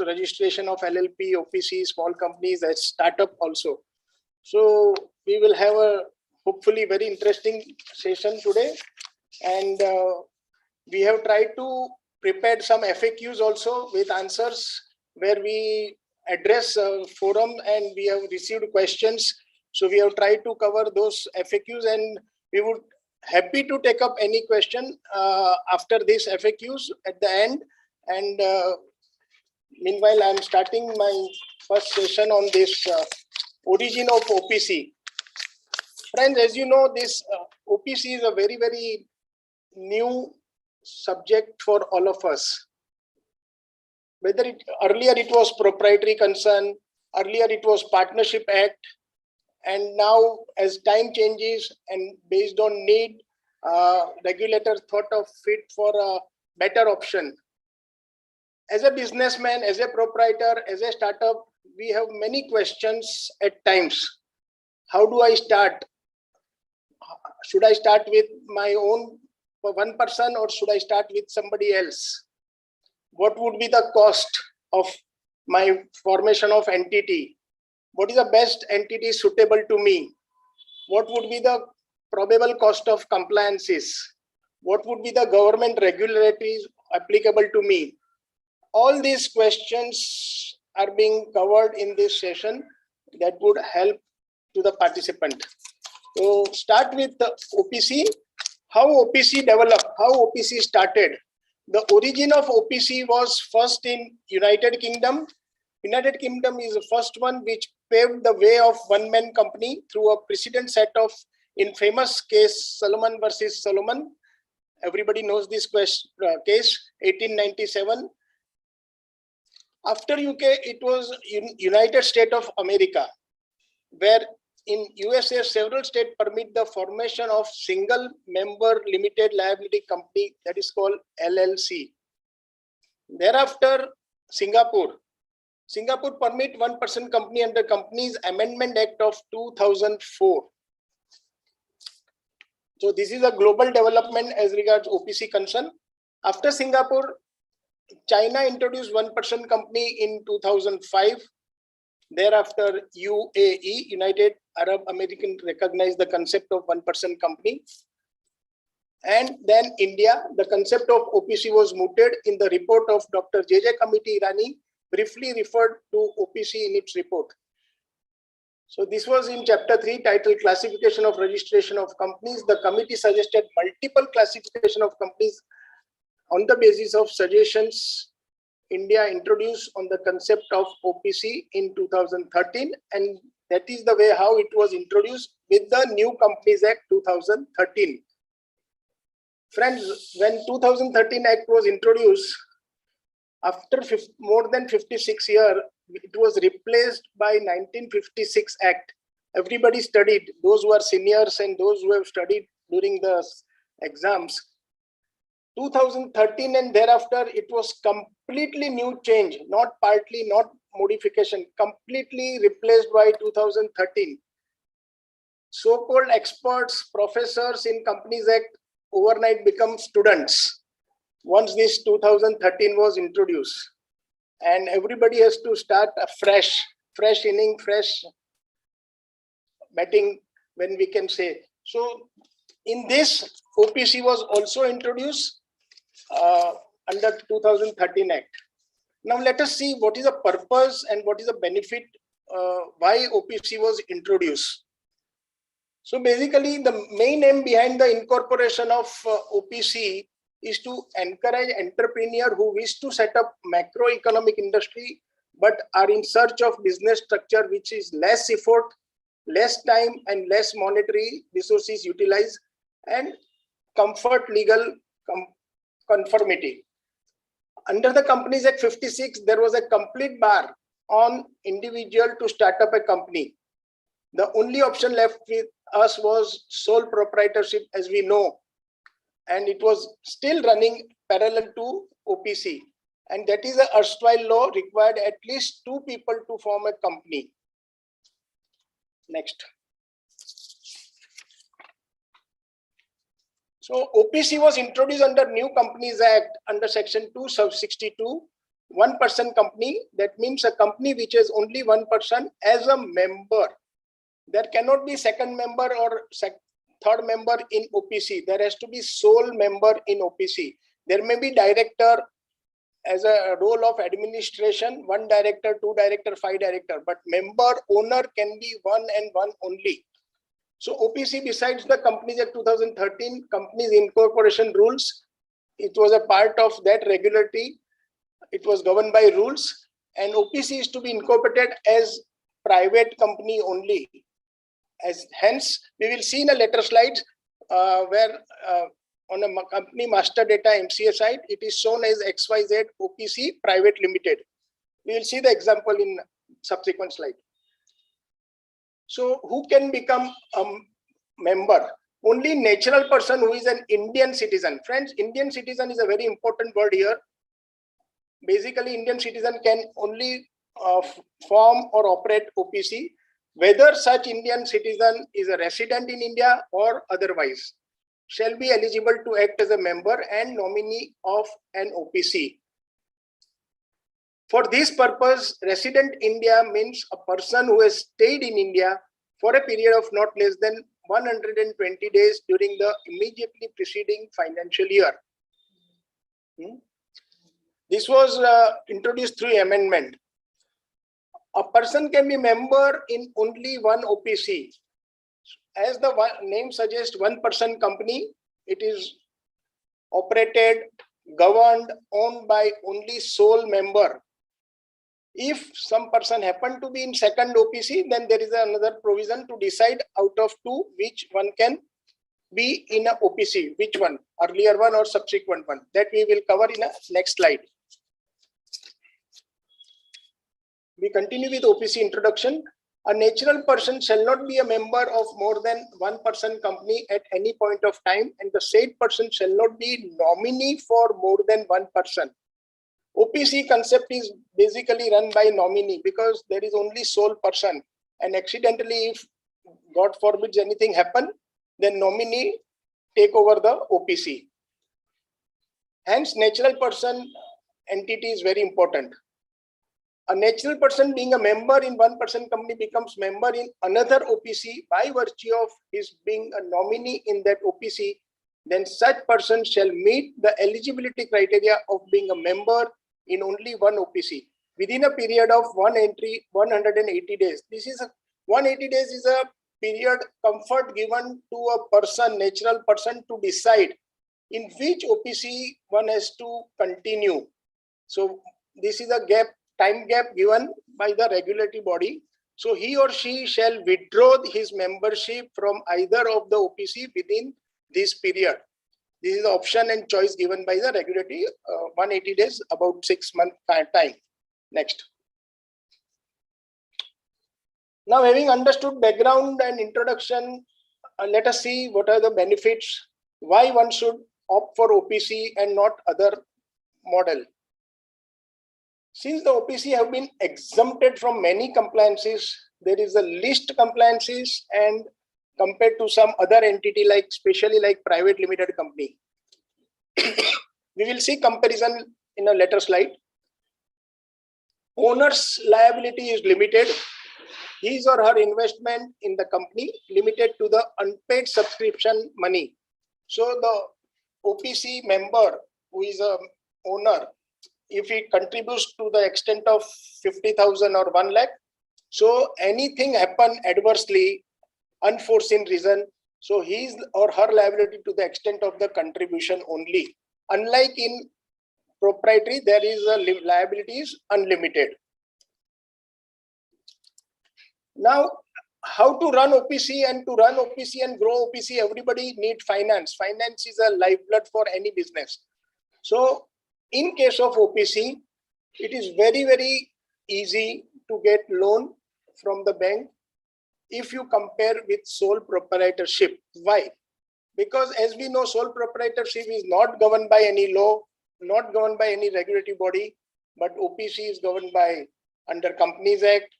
registration of LLP, OPC, small companies, as startup also. So we will have a hopefully very interesting session today, and we have tried to prepare some FAQs also with answers where we address forum, and we have received questions. So we have tried to cover those FAQs, and we would happy to take up any question after these FAQs at the end. And meanwhile, I'm starting my first session on this origin of OPC. Friends, as you know, this OPC is a very, very new subject for all of us. Whether earlier it was proprietary concern, earlier it was Partnership Act, and now as time changes and based on need, regulator thought of fit for a better option. As a businessman, as a proprietor, as a startup, we have many questions at times. How do I start? Should I start with my own one person, or should I start with somebody else? What would be the cost of my formation of entity? What is the best entity suitable to me? What would be the probable cost of compliances? What would be the government regulatories applicable to me? All these questions are being covered in this session that would help to the participant. So start with the OPC. How OPC developed, how OPC started. The origin of OPC was first in United Kingdom. United Kingdom is the first one which paved the way of one-man company through a precedent set of, in famous case, Solomon versus Solomon. Everybody knows this case, 1897. After UK, it was United States of America, where in USA, several states permit the formation of single member limited liability company, that is called LLC. Thereafter, Singapore permit one-person company under Companies Amendment Act of 2004. So this is a global development as regards OPC concern. After Singapore, China introduced one-person company in 2005. Thereafter, UAE, United Arab American, recognized the concept of one-person company. And then India, the concept of OPC was mooted in the report of Dr. J.J. Committee Irani, briefly referred to OPC in its report. So this was in chapter 3, titled Classification of Registration of Companies. The committee suggested multiple classification of companies on the basis of suggestions India introduced on the concept of OPC in 2013, and that is the way how it was introduced with the New Companies Act 2013. Friends, when 2013 Act was introduced, after more than 56 years, it was replaced by 1956 Act. Everybody studied, those who are seniors and those who have studied during the exams. 2013 and thereafter, it was completely new change, not partly, not modification, completely replaced by 2013. So-called experts, professors in Companies Act overnight become students once this 2013 was introduced. And everybody has to start a fresh inning, fresh batting, when we can say. So in this, OPC was also introduced under 2013 Act. Now let us see what is the purpose and what is the benefit, why OPC was introduced. So basically, the main aim behind the incorporation of OPC is to encourage entrepreneurs who wish to set up macroeconomic industry but are in search of business structure which is less effort, less time and less monetary resources utilized, and comfort legal conformity. Under the Companies Act 56, there was a complete bar on individual to start up a company. The only option left with us was sole proprietorship, as we know, and it was still running parallel to OPC. And that is a erstwhile law, required at least 2 people to form a company. Next. So OPC was introduced under New Companies Act under Section 2 sub 62, one-person company, that means a company which has only one person as a member. There cannot be second member or third member in OPC. There has to be sole member in OPC. There may be director as a role of administration, one director, two director, five director, but member owner can be one and one only. So OPC, besides the Companies Act 2013, Companies Incorporation rules, it was a part of that regulatory. It was governed by rules, and OPC is to be incorporated as private company only. Hence, we will see in a later slides where on a company master data MCA side, it is shown as XYZ OPC Private Limited. We will see the example in subsequent slide. So who can become a member? Only natural person who is an Indian citizen. Friends, Indian citizen is a very important word here. Basically, Indian citizen can only form or operate OPC, whether such Indian citizen is a resident in India or otherwise, shall be eligible to act as a member and nominee of an OPC. For this purpose, resident India means a person who has stayed in India for a period of not less than 120 days during the immediately preceding financial year. This was introduced through amendment. A person can be member in only one OPC. As the name suggests, one-person company, it is operated, governed, owned by only sole member. If some person happen to be in second OPC, then there is another provision to decide out of two which one can be in a OPC, which one, earlier one or subsequent one. That we will cover in a next slide. We continue with OPC introduction. A natural person shall not be a member of more than one-person company at any point of time, and the said person shall not be nominee for more than one person. OPC concept is basically run by nominee because there is only sole person, and accidentally, if God forbids anything happen, then nominee take over the OPC. Hence, natural person entity is very important. A natural person being a member in one-person company becomes member in another OPC by virtue of his being a nominee in that OPC, then such person shall meet the eligibility criteria of being a member in only one OPC within a period of 180 days. This is 180 days is a period comfort given to a person, natural person, to decide in which OPC one has to continue. So this is a time gap given by the regulatory body. So he or she shall withdraw his membership from either of the OPC within this period. This is the option and choice given by the regulatory 180 days, about 6 months time. Next. Now, having understood background and introduction, let us see what are the benefits, why one should opt for OPC and not other model. Since the OPC have been exempted from many compliances, there is a least compliances, and compared to some other entity like, especially like private limited company. We will see comparison in a later slide. Owner's liability is limited. His or her investment in the company limited to the unpaid subscription money. So the OPC member who is a owner, if he contributes to the extent of 50,000 or 1 lakh, so anything happen adversely, unforeseen reason, so his or her liability to the extent of the contribution only. Unlike in proprietary, there is a liability is unlimited. Now, how to run OPC? And to run OPC and grow OPC, everybody need finance. Finance is a lifeblood for any business. So in case of OPC, it is very, very easy to get loan from the bank if you compare with sole proprietorship. Why? Because as we know, sole proprietorship is not governed by any law, not governed by any regulatory body, but OPC is governed by under Companies Act,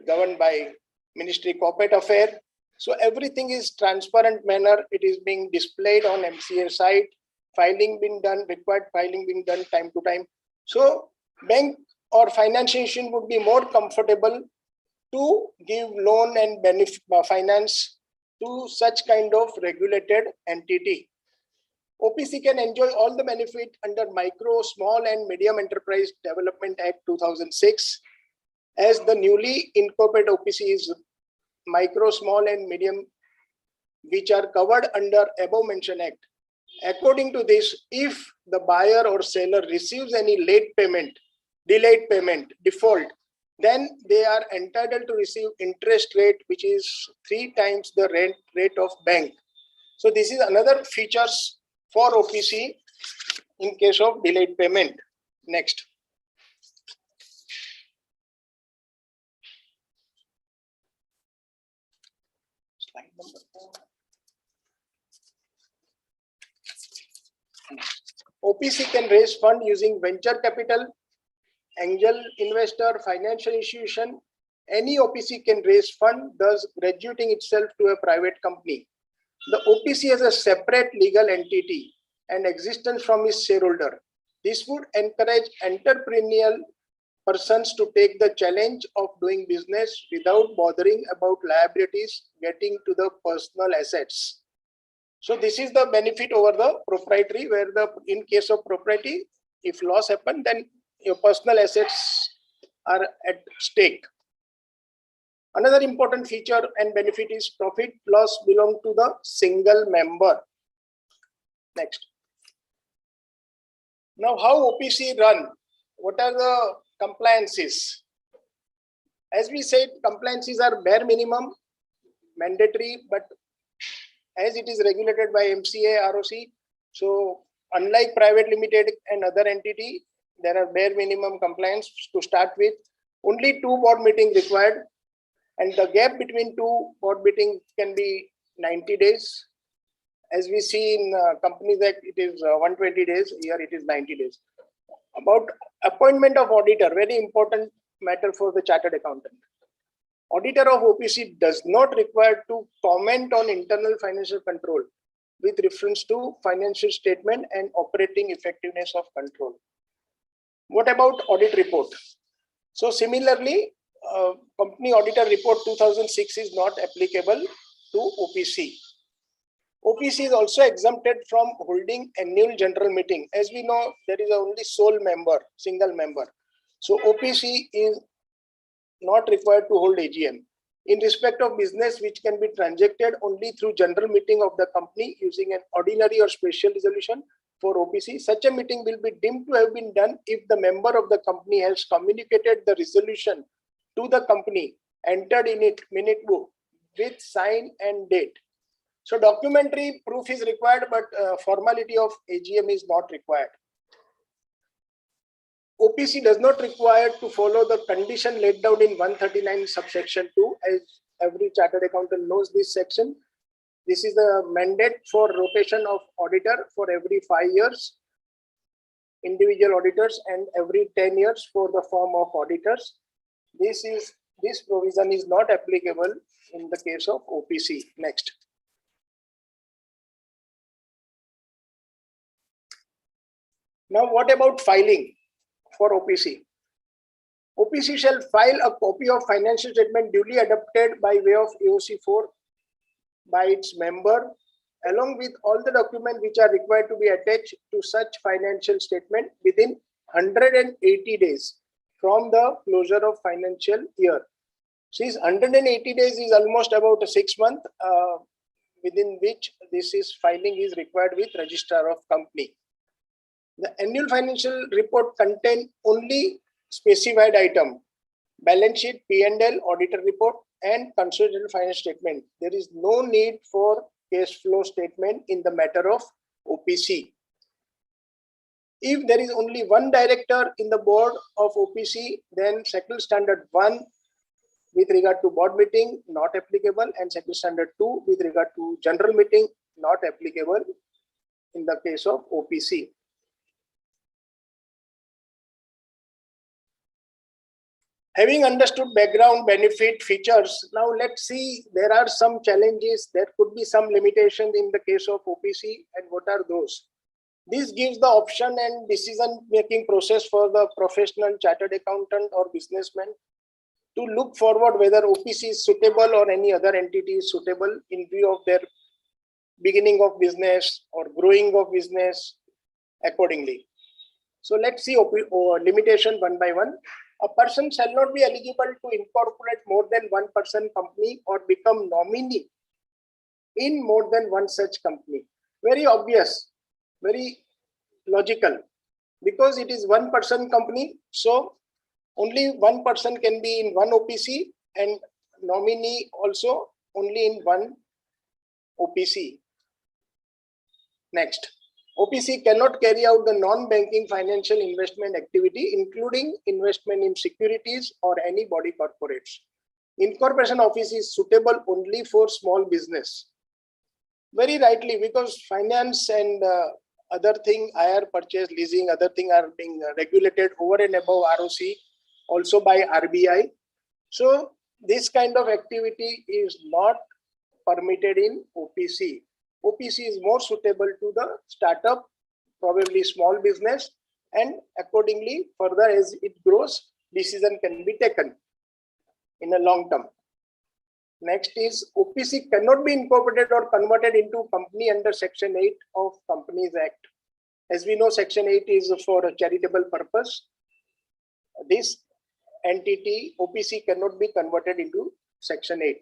governed by Ministry Corporate Affairs. So everything is transparent manner. It is being displayed on MCA site, filing being done, required filing being done time to time. So Bank or financial institution would be more comfortable to give loan and finance to such kind of regulated entity. OPC can enjoy all the benefit under Micro, Small and Medium Enterprise Development Act 2006, as the newly incorporated OPC is micro, small and medium, which are covered under above mentioned act. According to this, if the buyer or seller receives any late payment, delayed payment, default, then they are entitled to receive interest rate which is 3 times the rate of bank. So this is another features for OPC in case of delayed payment. Next. Slide number 4. OPC can raise fund using venture capital, angel investor, financial institution. Any OPC can raise fund, thus graduating itself to a private company. The OPC has a separate legal entity and existence from its shareholder. This would encourage entrepreneurial persons to take the challenge of doing business without bothering about liabilities getting to the personal assets. So this is the benefit over the proprietary, where in case of proprietary, if loss happen, then your personal assets are at stake. Another important feature and benefit is profit loss belong to the single member. Next. Now, how OPC run? What are the compliances? As we said, compliances are bare minimum, mandatory, but as it is regulated by MCA, ROC, so unlike private limited and other entity, there are bare minimum compliance to start with. Only 2 board meetings required, and the gap between 2 board meetings can be 90 days. As we see in Companies Act, it is 120 days. Here it is 90 days. About appointment of auditor, very important matter for the chartered accountant. Auditor of OPC does not require to comment on internal financial control with reference to financial statement and operating effectiveness of control. What about audit report? So similarly, Company Auditor Report 2006 is not applicable to OPC. OPC is also exempted from holding annual general meeting. As we know, there is only sole member, single member. So OPC is not required to hold AGM. In respect of business which can be transacted only through general meeting of the company using an ordinary or special resolution for OPC, such a meeting will be deemed to have been done if the member of the company has communicated the resolution to the company, entered in it minute book with sign and date. So documentary proof is required, but formality of AGM is not required. OPC does not require to follow the condition laid down in 139 subsection 2, as every chartered accountant knows this section. This is the mandate for rotation of auditor for every 5 years, individual auditors, and every 10 years for the firm of auditors. This provision is not applicable in the case of OPC. Next. Now, what about filing for OPC? OPC shall file a copy of financial statement duly adopted by way of AOC 4 by its member, along with all the documents which are required to be attached to such financial statement within 180 days from the closure of financial year. Since 180 days is almost about a 6 month, within which filing is required with registrar of company. The annual financial report contains only specified item: balance sheet, P&L, auditor report, and consolidated financial statement. There is no need for cash flow statement in the matter of OPC. If there is only one director in the board of OPC, then Secretarial Standard 1 with regard to board meeting not applicable, and Secretarial Standard 2 with regard to general meeting not applicable in the case of OPC. Having understood background, benefit, features, now let's see, there are some challenges, there could be some limitations in the case of OPC, and what are those? This gives the option and decision-making process for the professional chartered accountant or businessman to look forward whether OPC is suitable or any other entity is suitable in view of their beginning of business or growing of business accordingly. So let's see limitation one by one. A person shall not be eligible to incorporate more than one person company or become nominee in more than one such company. Very obvious, very logical, because it is one person company. So only one person can be in one OPC and nominee also only in one OPC. Next, OPC cannot carry out the non-banking financial investment activity, including investment in securities or any body corporates. Incorporation office is suitable only for small business. Very rightly, because finance and other thing, hire, purchase, leasing, other thing are being regulated over and above ROC, also by RBI. So this kind of activity is not permitted in OPC. OPC is more suitable to the startup, probably small business, and accordingly further as it grows, decision can be taken in a long term. Next is OPC cannot be incorporated or converted into company under Section 8 of Companies Act. As we know, Section 8 is for a charitable purpose. This entity, OPC, cannot be converted into Section 8.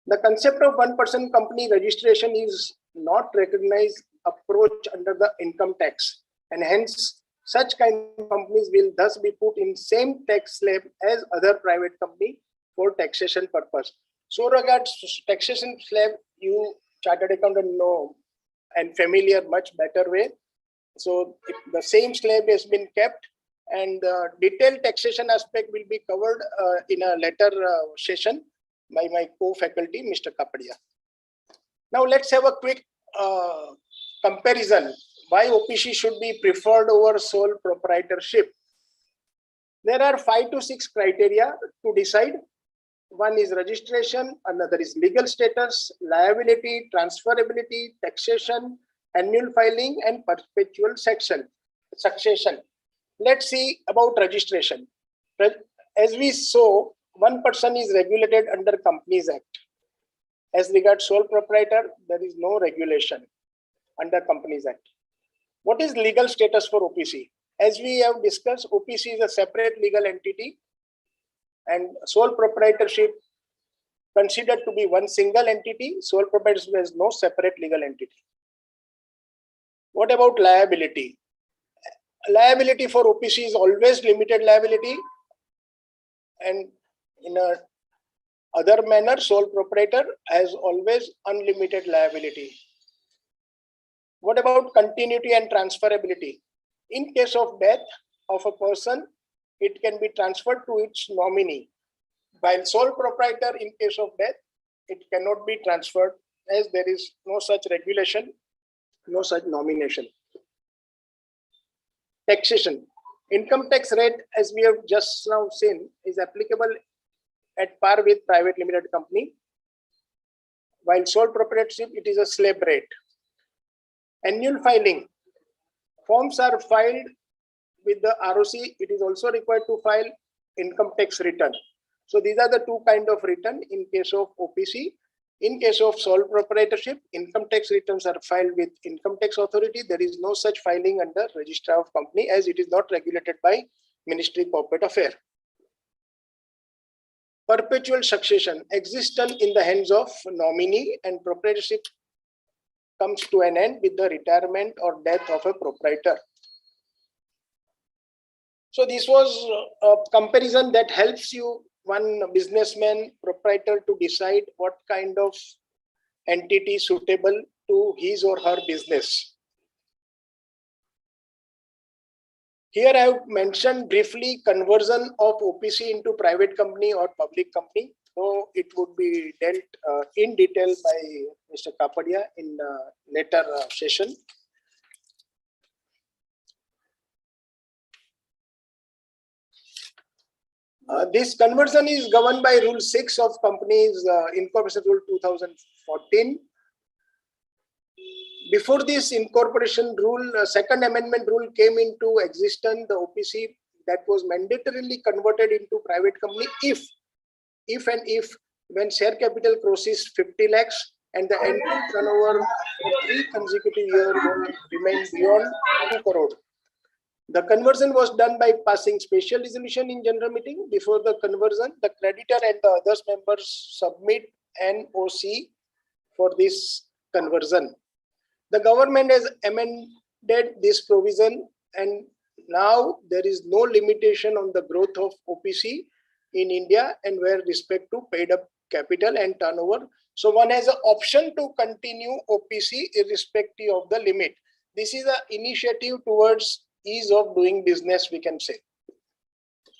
The concept of one-person company registration is not recognized approach under the income tax, and hence such kind of companies will thus be put in same tax slab as other private company for taxation purpose. So regards taxation slab, you chartered accountant know and familiar much better way. So the same slab has been kept, and detailed taxation aspect will be covered in a later session by my co-faculty, Mr. Kapadia. Now let's have a quick comparison why OPC should be preferred over sole proprietorship. There are 5 to 6 criteria to decide. One is registration, another is legal status, liability, transferability, taxation, annual filing, and perpetual succession. Let's see about registration. As we saw, one person is regulated under Companies Act. As regards sole proprietor, there is no regulation under Companies Act. What is legal status for OPC? As we have discussed, OPC is a separate legal entity, and sole proprietorship considered to be one single entity. Sole proprietorship has no separate legal entity. What about liability? Liability for OPC is always limited liability, and in a other manner, sole proprietor has always unlimited liability. What about continuity and transferability? In case of death of a person, it can be transferred to its nominee. While sole proprietor, in case of death, it cannot be transferred, as there is no such regulation, no such nomination. Taxation. Income tax rate, as we have just now seen, is applicable at par with private limited company. While sole proprietorship, it is a slab rate. Annual filing. Forms are filed with the ROC. It is also required to file income tax return. So these are the two kinds of return in case of OPC. In case of sole proprietorship, income tax returns are filed with income tax authority. There is no such filing under Registrar of Company, as it is not regulated by Ministry of Corporate Affairs. Perpetual succession. Existence in the hands of nominee, and proprietorship comes to an end with the retirement or death of a proprietor. So this was a comparison that helps you, one businessman, proprietor, to decide what kind of entity suitable to his or her business. Here I have mentioned briefly conversion of OPC into private company or public company. So it would be dealt in detail by Mr. Kapadia in later session. This conversion is governed by Rule 6 of Companies Incorporation Rule 2014. Before this incorporation rule, second amendment rule came into existence, the OPC that was mandatorily converted into private company if when share capital crosses 50 lakhs and the annual turnover for 3 consecutive years remained beyond 2 crore. The conversion was done by passing special resolution in general meeting. Before the conversion, the creditor and the others members submit an OC for this conversion. The government has amended this provision, and now there is no limitation on the growth of OPC in India and with respect to paid up capital and turnover. So one has an option to continue OPC irrespective of the limit. This is an initiative towards ease of doing business, we can say.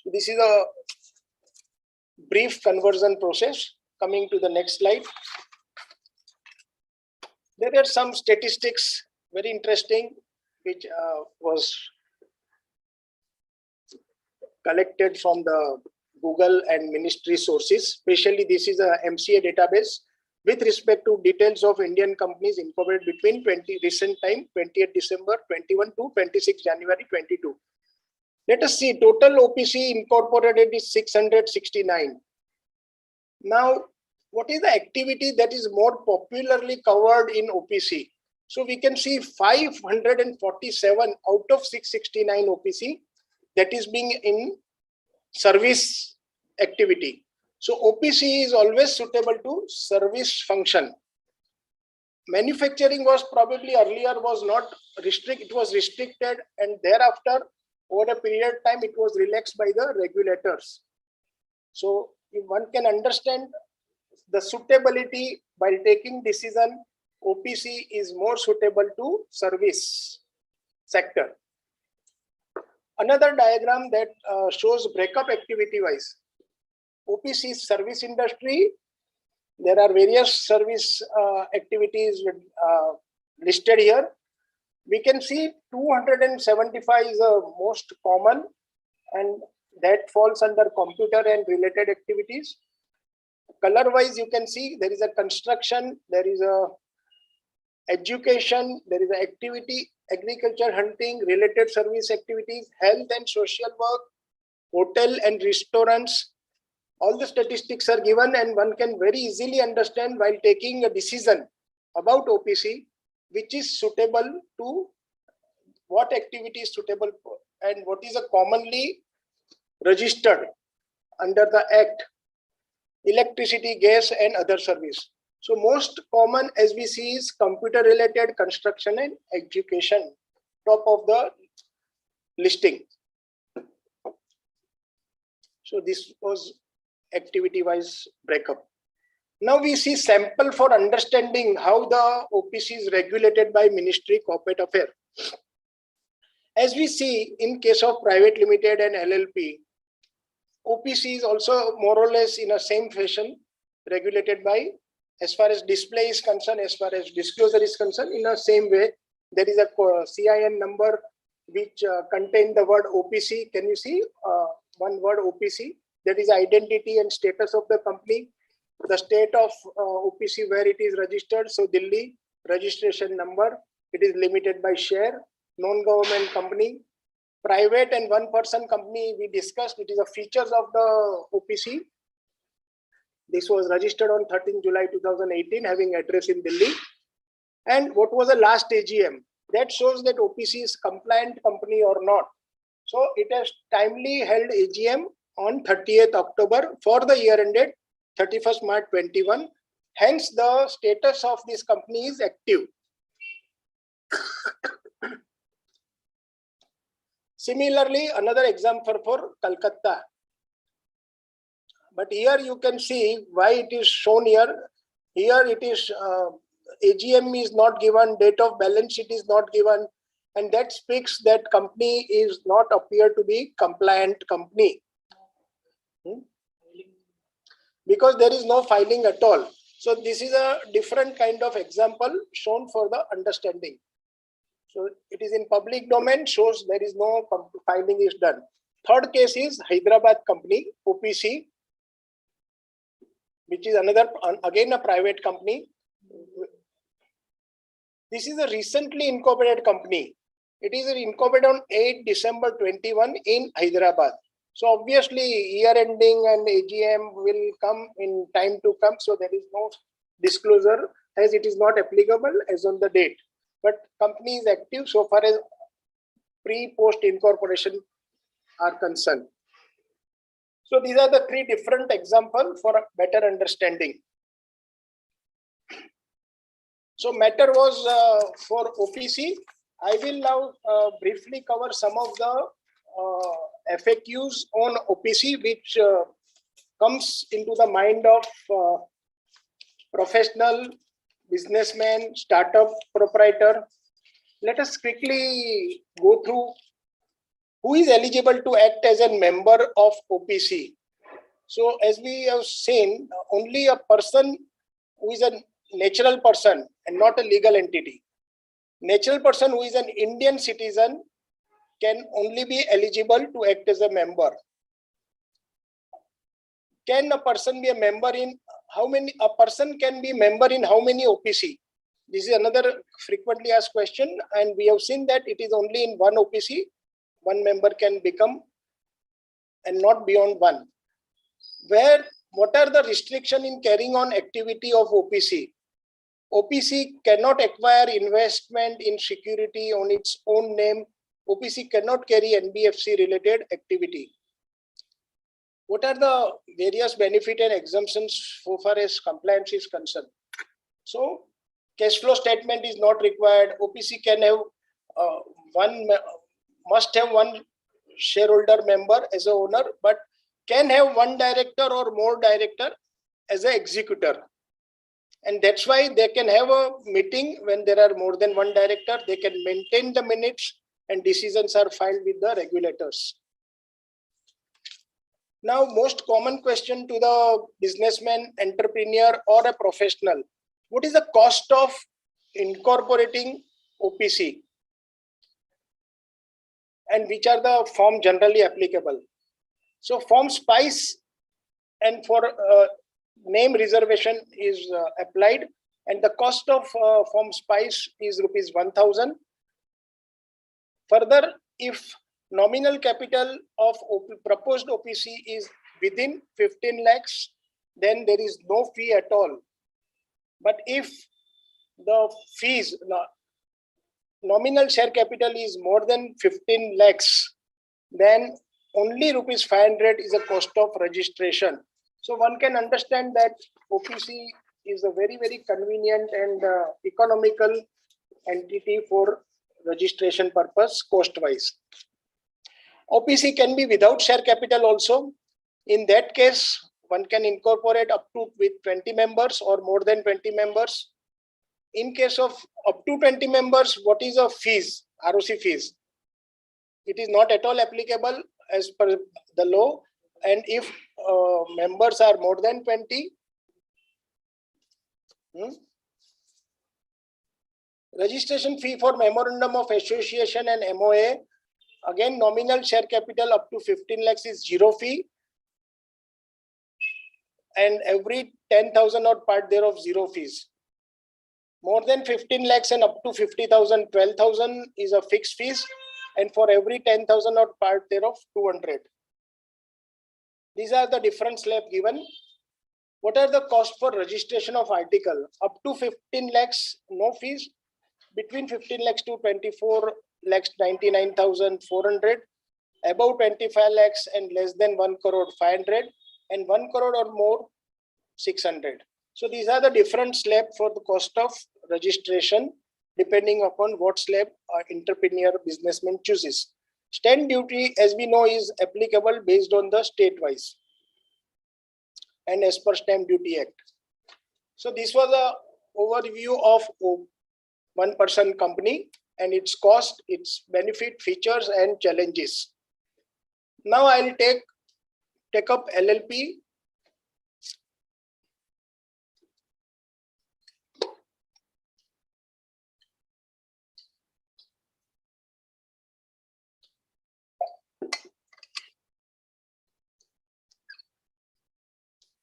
This is a brief conversion process. Coming to the next slide. There are some statistics, very interesting, which was collected from the Google and ministry sources. Especially this is a MCA database with respect to details of Indian companies incorporated between recent time 20th December 21 to 26 January 22. Let us see, total OPC incorporated is 669. Now, what is the activity that is more popularly covered in OPC? So we can see 547 out of 669 OPC that is being in service activity. So OPC is always suitable to service function. Manufacturing was probably earlier was not restricted, it was restricted, and thereafter over a period of time it was relaxed by the regulators. So if one can understand the suitability while taking decision, OPC is more suitable to service sector. Another diagram that shows breakup activity wise. OPC service industry, there are various service activities listed here. We can see 275 is the most common, and that falls under computer and related activities. Color wise, you can see there is a construction, there is a education, there is a activity, agriculture, hunting, related service activities, health and social work, hotel and restaurants. All the statistics are given, and one can very easily understand while taking a decision about OPC, which is suitable to what activity is suitable for and what is a commonly registered under the Act, electricity, gas and other service. So most common as we see is computer related, construction and education, top of the listing. So this was activity wise breakup. Now we see sample for understanding how the OPC is regulated by Ministry Corporate Affairs. As we see in case of private limited and LLP, OPC is also more or less in a same fashion regulated by, as far as display is concerned, as far as disclosure is concerned, in the same way. There is a CIN number which contain the word OPC. Can you see one word OPC? That is identity and status of the company, the state of OPC where it is registered. So Delhi, registration number, it is limited by share, non-government company, private and one-person company we discussed. It is a features of the OPC. This was registered on 13 July 2018, having address in Delhi. And what was the last AGM? That shows that OPC is compliant company or not. So it has timely held AGM on 30th October for the year ended 31st March 21. Hence, the status of this company is active. Similarly, another example for Kolkata. But here you can see why it is shown here. Here it is AGM is not given, date of balance sheet is not given, and that speaks that company is not appear to be compliant company. Because there is no filing at all. So this is a different kind of example shown for the understanding. So it is in public domain, shows there is no filing is done. Third case is Hyderabad company, OPC, which is another, again a private company. This is a recently incorporated company. It is incorporated on 8 December 21 in Hyderabad. So obviously year ending and AGM will come in time to come. So there is no disclosure as it is not applicable as on the date. But company is active so far as pre-post incorporation are concerned. So these are the three different examples for a better understanding. So matter was for OPC. I will now briefly cover some of the FAQs on OPC, which comes into the mind of professional, businessman, startup, proprietor. Let us quickly go through who is eligible to act as a member of OPC. So as we have seen, only a person who is a natural person and not a legal entity. Natural person who is an Indian citizen can only be eligible to act as a member. Can a person be a member in how many? A person can be member in how many OPC? This is another frequently asked question, and we have seen that it is only in one OPC. One member can become and not beyond one. What are the restrictions in carrying on activity of OPC? OPC cannot acquire investment in security on its own name. OPC cannot carry NBFC related activity. What are the various benefit and exemptions so far as compliance is concerned? So cash flow statement is not required. OPC can have must have one shareholder member as a owner, but can have one director or more director as an executor. And that's why they can have a meeting when there are more than one director. They can maintain the minutes and decisions are filed with the regulators. Now, most common question to the businessman, entrepreneur or a professional. What is the cost of incorporating OPC? And which are the form generally applicable? So form SPICE and for name reservation is applied, and the cost of form SPICE is rupees 1,000. Further, if nominal capital of proposed OPC is within 15 lakhs, then there is no fee at all. But if the fees, nominal share capital is more than 15 lakhs, then only rupees 500 is a cost of registration. So one can understand that OPC is a very, very convenient and economical entity for registration purpose cost-wise. OPC can be without share capital also. In that case, one can incorporate up to with 20 members or more than 20 members. In case of up to 20 members, what is the fees, ROC fees? It is not at all applicable as per the law. And if members are more than 20, registration fee for memorandum of association and MOA, again nominal share capital up to 15 lakhs is zero fee, and every 10,000 odd part thereof zero fees. More than 15 lakhs and up to 50,000, 12,000 is a fixed fees, and for every 10,000 odd part thereof 200. These are the different slab given. What are the costs for registration of article? Up to 15 lakhs, no fees. Between 15 lakhs to 24 lakhs, 99,400. Above 25 lakhs and less than 1 crore, 500. And 1 crore or more, 600. So these are the different slab for the cost of registration, depending upon what slab entrepreneur businessman chooses. Stamp duty, as we know, is applicable based on the state-wise and as per Stamp Duty Act. So this was a overview of one-person company and its cost, its benefit, features, and challenges. Now I'll take up LLP.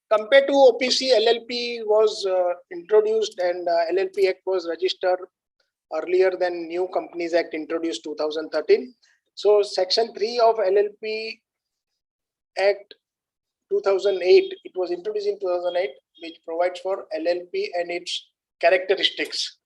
Compared to OPC, LLP was introduced and LLP Act was registered earlier than New Companies Act introduced 2013. So Section 3 of LLP Act 2008, it was introduced in 2008, which provides for LLP and its characteristics.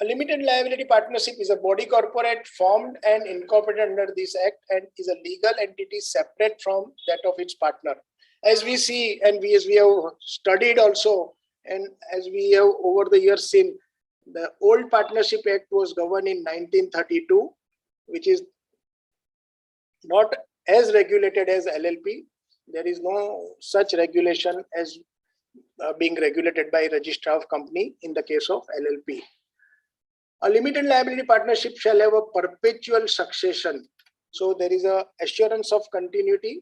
A limited liability partnership is a body corporate formed and incorporated under this act and is a legal entity separate from that of its partner. As we see, and as we have studied also, and as we have over the years seen, the old Partnership Act was governed in 1932, which is not as regulated as LLP. There is no such regulation as being regulated by Registrar of Company in the case of LLP. A limited liability partnership shall have a perpetual succession. So there is a assurance of continuity.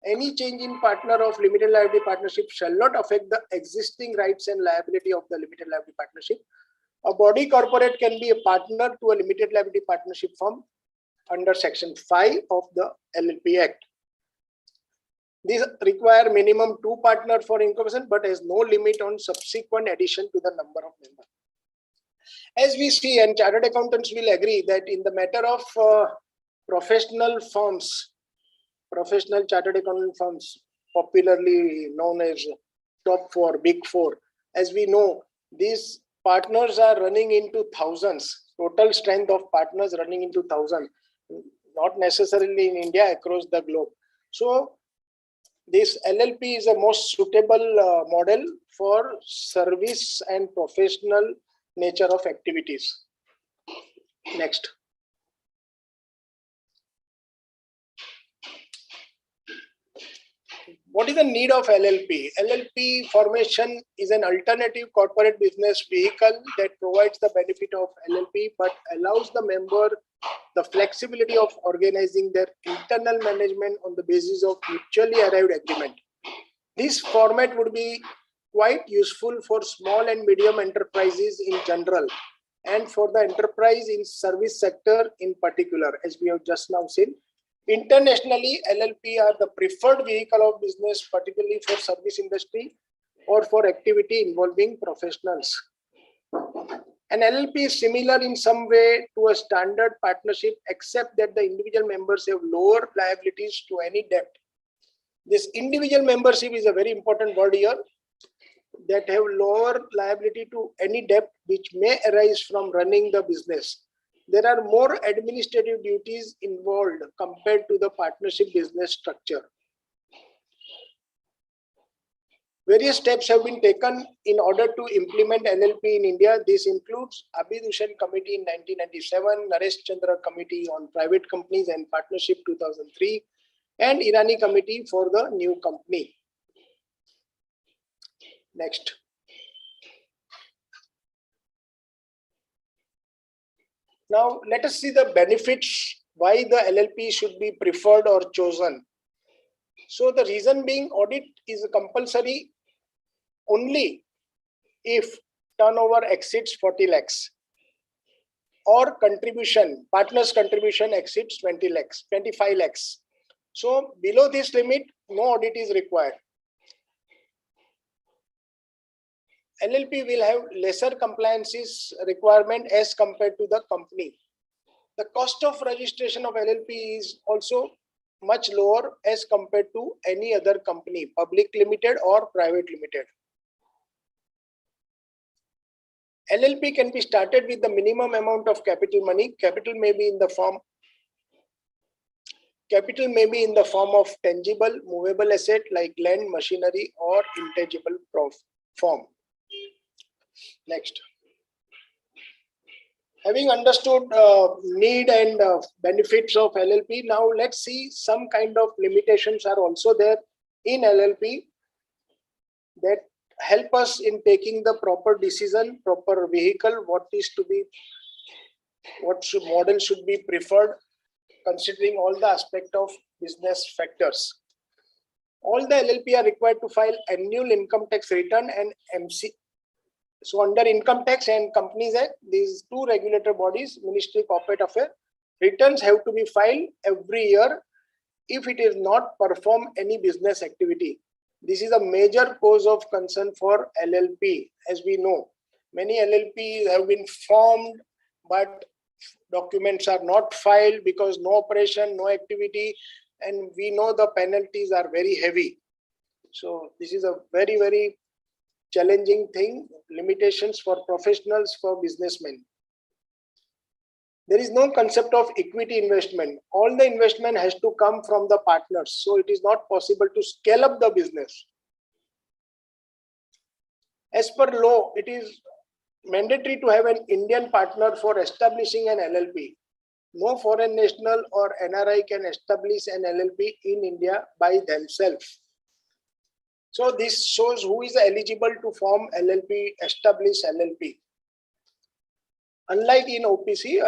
Any change in partner of limited liability partnership shall not affect the existing rights and liability of the limited liability partnership. A body corporate can be a partner to a limited liability partnership firm under Section 5 of the LLP Act. These require minimum 2 partners for incorporation, but has no limit on subsequent addition to the number of members. As we see, and chartered accountants will agree, that in the matter of professional firms, professional chartered accountant firms, popularly known as top 4, big 4, as we know, these partners are running into thousands, total strength of partners running into thousands, not necessarily in India, across the globe. So this LLP is a most suitable model for service and professional nature of activities. Next. What is the need of LLP? LLP formation is an alternative corporate business vehicle that provides the benefit of LLP but allows the member the flexibility of organizing their internal management on the basis of mutually arrived agreement. This format would be quite useful for small and medium enterprises in general and for the enterprise in service sector in particular, as we have just now seen. Internationally, LLP are the preferred vehicle of business, particularly for service industry or for activity involving professionals. An LLP is similar in some way to a standard partnership, except that the individual members have lower liabilities to any debt. This individual membership is a very important word here, that have lower liability to any debt which may arise from running the business. There are more administrative duties involved compared to the partnership business structure. Various steps have been taken in order to implement LLP in India. This includes Abhidushan Committee in 1997, Naresh Chandra Committee on Private Companies and Partnership 2003, and Irani Committee for the new company. Next. Now, let us see the benefits why the LLP should be preferred or chosen. So the reason being, audit is compulsory only if turnover exceeds 40 lakhs or contribution, partner's contribution exceeds 20 lakhs, 25 lakhs. So below this limit, no audit is required. LLP will have lesser compliances requirement as compared to the company. The cost of registration of LLP is also much lower as compared to any other company, public limited or private limited. LLP can be started with the minimum amount of capital money. Capital may be in the form of tangible, movable asset like land, machinery, or intangible form. Next. Having understood need and benefits of LLP, now let's see some kind of limitations are also there in LLP that help us in taking the proper decision, proper vehicle, what model should be preferred, considering all the aspect of business factors. All the LLP are required to file annual income tax return and MC. So under Income Tax and Companies Act, these two regulator bodies, Ministry Corporate Affairs, returns have to be filed every year if it is not perform any business activity. This is a major cause of concern for LLP, as we know. Many LLPs have been formed, but documents are not filed because no operation, no activity, and we know the penalties are very heavy. So this is a very, very challenging thing, limitations for professionals, for businessmen. There is no concept of equity investment. All the investment has to come from the partners. So it is not possible to scale up the business. As per law, it is mandatory to have an Indian partner for establishing an LLP. No foreign national or NRI can establish an LLP in India by themselves. So this shows who is eligible to form LLP, establish LLP. Unlike in OPC,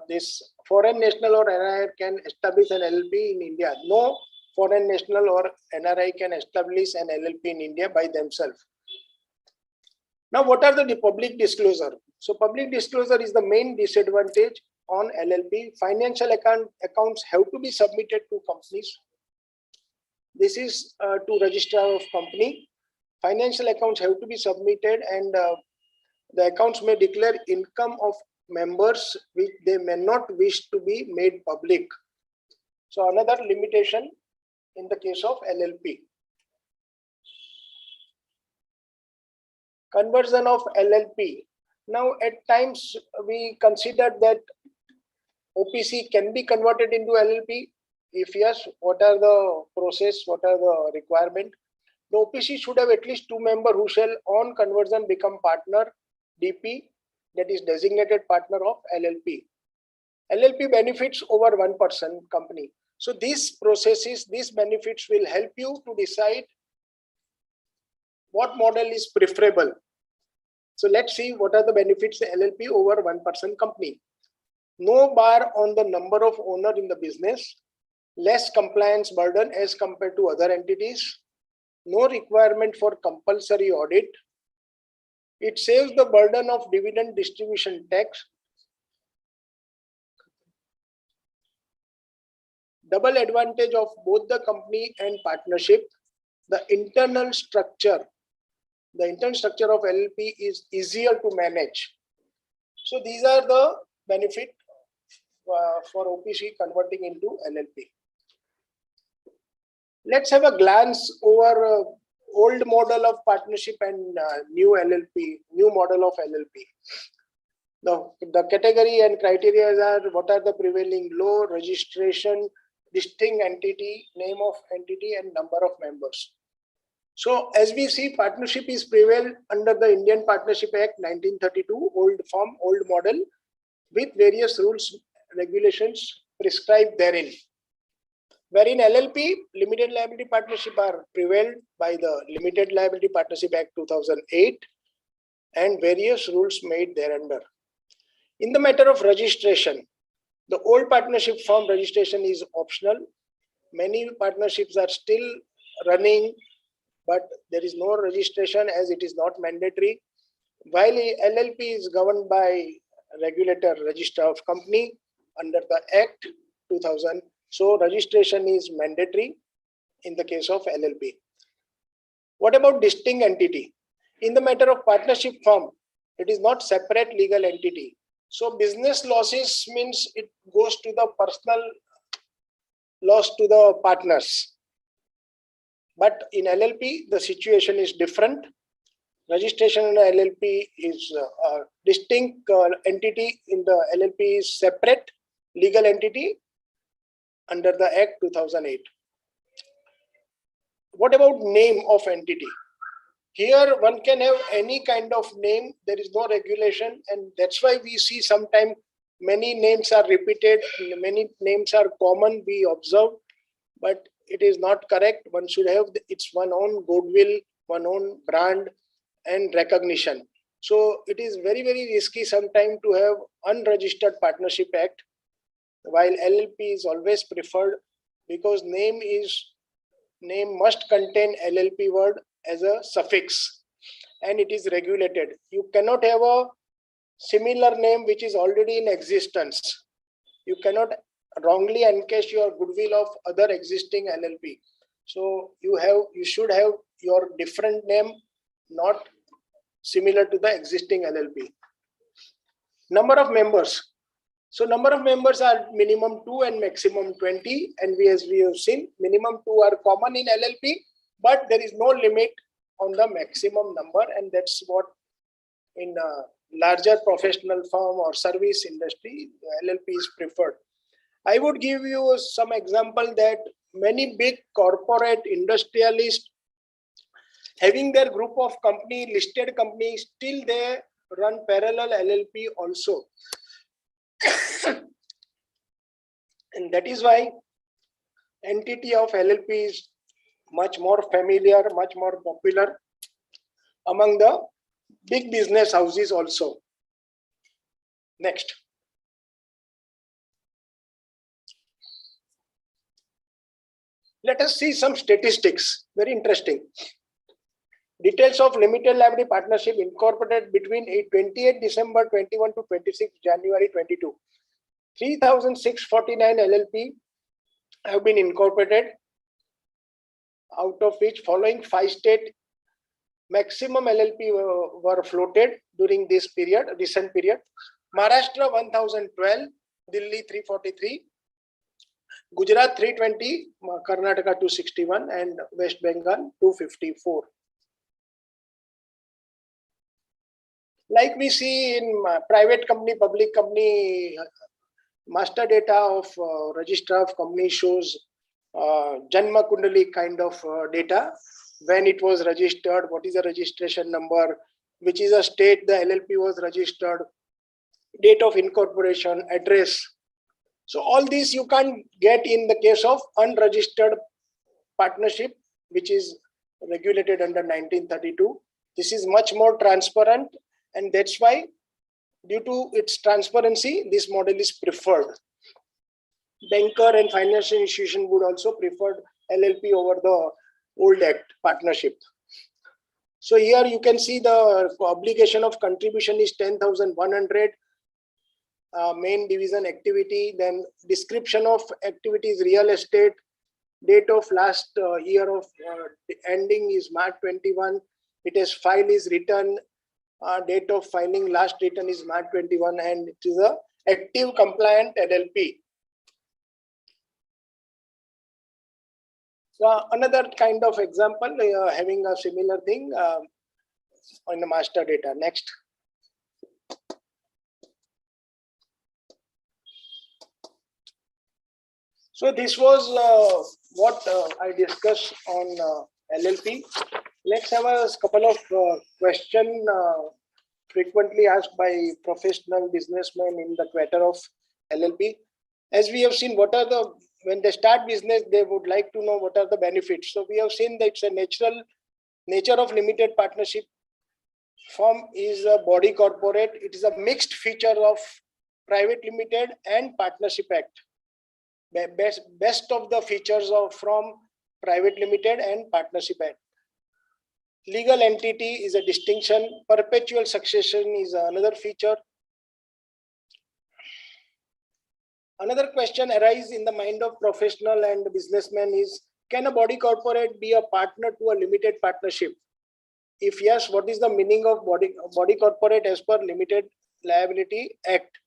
this foreign national or NRI can establish an LLP in India. No foreign national or NRI can establish an LLP in India by themselves. Now, what are the public disclosure? So public disclosure is the main disadvantage on LLP. Financial accounts have to be submitted to companies. This is to registrar of company. Financial accounts have to be submitted, and the accounts may declare income of members which they may not wish to be made public. So another limitation in the case of LLP. Conversion of LLP. Now at times we consider that OPC can be converted into LLP. If yes, what are the process, what are the requirement? The OPC should have at least 2 members who shall on conversion become partner, DP, that is designated partner of LLP. LLP benefits over 1 person company. So these processes, these benefits will help you to decide what model is preferable. So let's see what are the benefits of LLP over 1 person company. No bar on the number of owner in the business, less compliance burden as compared to other entities, no requirement for compulsory audit. It saves the burden of dividend distribution tax. Double advantage of both the company and partnership. The internal structure of LLP is easier to manage. So these are the benefit for OPC converting into LLP. Let's have a glance over old model of partnership and new model of LLP. The category and criteria are what are the prevailing law, registration, distinct entity, name of entity, and number of members. So as we see, partnership is prevailed under the Indian Partnership Act 1932, old form, old model, with various rules, regulations prescribed therein. Wherein LLP, Limited Liability Partnership, are prevailed by the Limited Liability Partnership Act 2008 and various rules made thereunder. In the matter of registration, the old partnership form registration is optional. Many partnerships are still running, but there is no registration as it is not mandatory. While LLP is governed by regulator, Registrar of Company under the Act 2000. So registration is mandatory in the case of LLP. What about distinct entity? In the matter of partnership form, it is not separate legal entity. So business losses means it goes to the personal loss to the partners. But in LLP, the situation is different. Registration in LLP is a distinct entity. In the LLP is separate legal entity under the Act 2008. What about name of entity? Here one can have any kind of name. There is no regulation, and that's why we see sometimes many names are repeated, many names are common, we observe, but it is not correct. One should have its one own goodwill, one own brand and recognition. So it is very, very risky sometimes to have unregistered partnership act, while LLP is always preferred because name must contain LLP word as a suffix and it is regulated. You cannot have a similar name which is already in existence. You cannot wrongly encash your goodwill of other existing LLP. So you should have your different name, not similar to the existing LLP. Number of members. So number of members are minimum 2 and maximum 20, and as we have seen, minimum 2 are common in LLP, but there is no limit on the maximum number, and that's what in a larger professional firm or service industry, LLP is preferred. I would give you some example that many big corporate industrialists having their group of company, listed companies, still they run parallel LLP also. And that is why entity of LLP is much more familiar, much more popular among the big business houses also. Next. Let us see some statistics, very interesting. Details of limited liability partnership incorporated between 28 December 21 to 26 January 22. 3,649 LLP have been incorporated, out of which following 5 state maximum LLP were floated during this period, recent period. Maharashtra 1012, Delhi 343, Gujarat 320, Karnataka 261, and West Bengal 254. Like we see in private company, public company, master data of register of company shows Janma Kundali kind of data, when it was registered, what is the registration number, which is a state the LLP was registered, date of incorporation, address. So all this you can't get in the case of unregistered partnership, which is regulated under 1932. This is much more transparent, and that's why due to its transparency, this model is preferred. Banker and financial institution would also prefer LLP over the old act partnership. So here you can see the obligation of contribution is 10,100. Main division activity, then description of activities, real estate, date of last year of ending is March 21. It is file is written, date of filing last written is March 21, and it is a active compliant LLP. So another kind of example having a similar thing on the master data. Next. So this was what I discussed on LLP. Let's have a couple of questions frequently asked by professional businessmen in the quarter of LLP. As we have seen, what are the, when they start business, they would like to know what are the benefits. So we have seen that it's a natural nature of limited partnership. Firm is a body corporate. It is a mixed feature of private limited and partnership act. Best of the features of from private limited and partnership act. Legal entity is a distinction. Perpetual succession is another feature. Another question arises in the mind of professional and businessman is, can a body corporate be a partner to a limited partnership? If yes, what is the meaning of body corporate as per Limited Liability Act?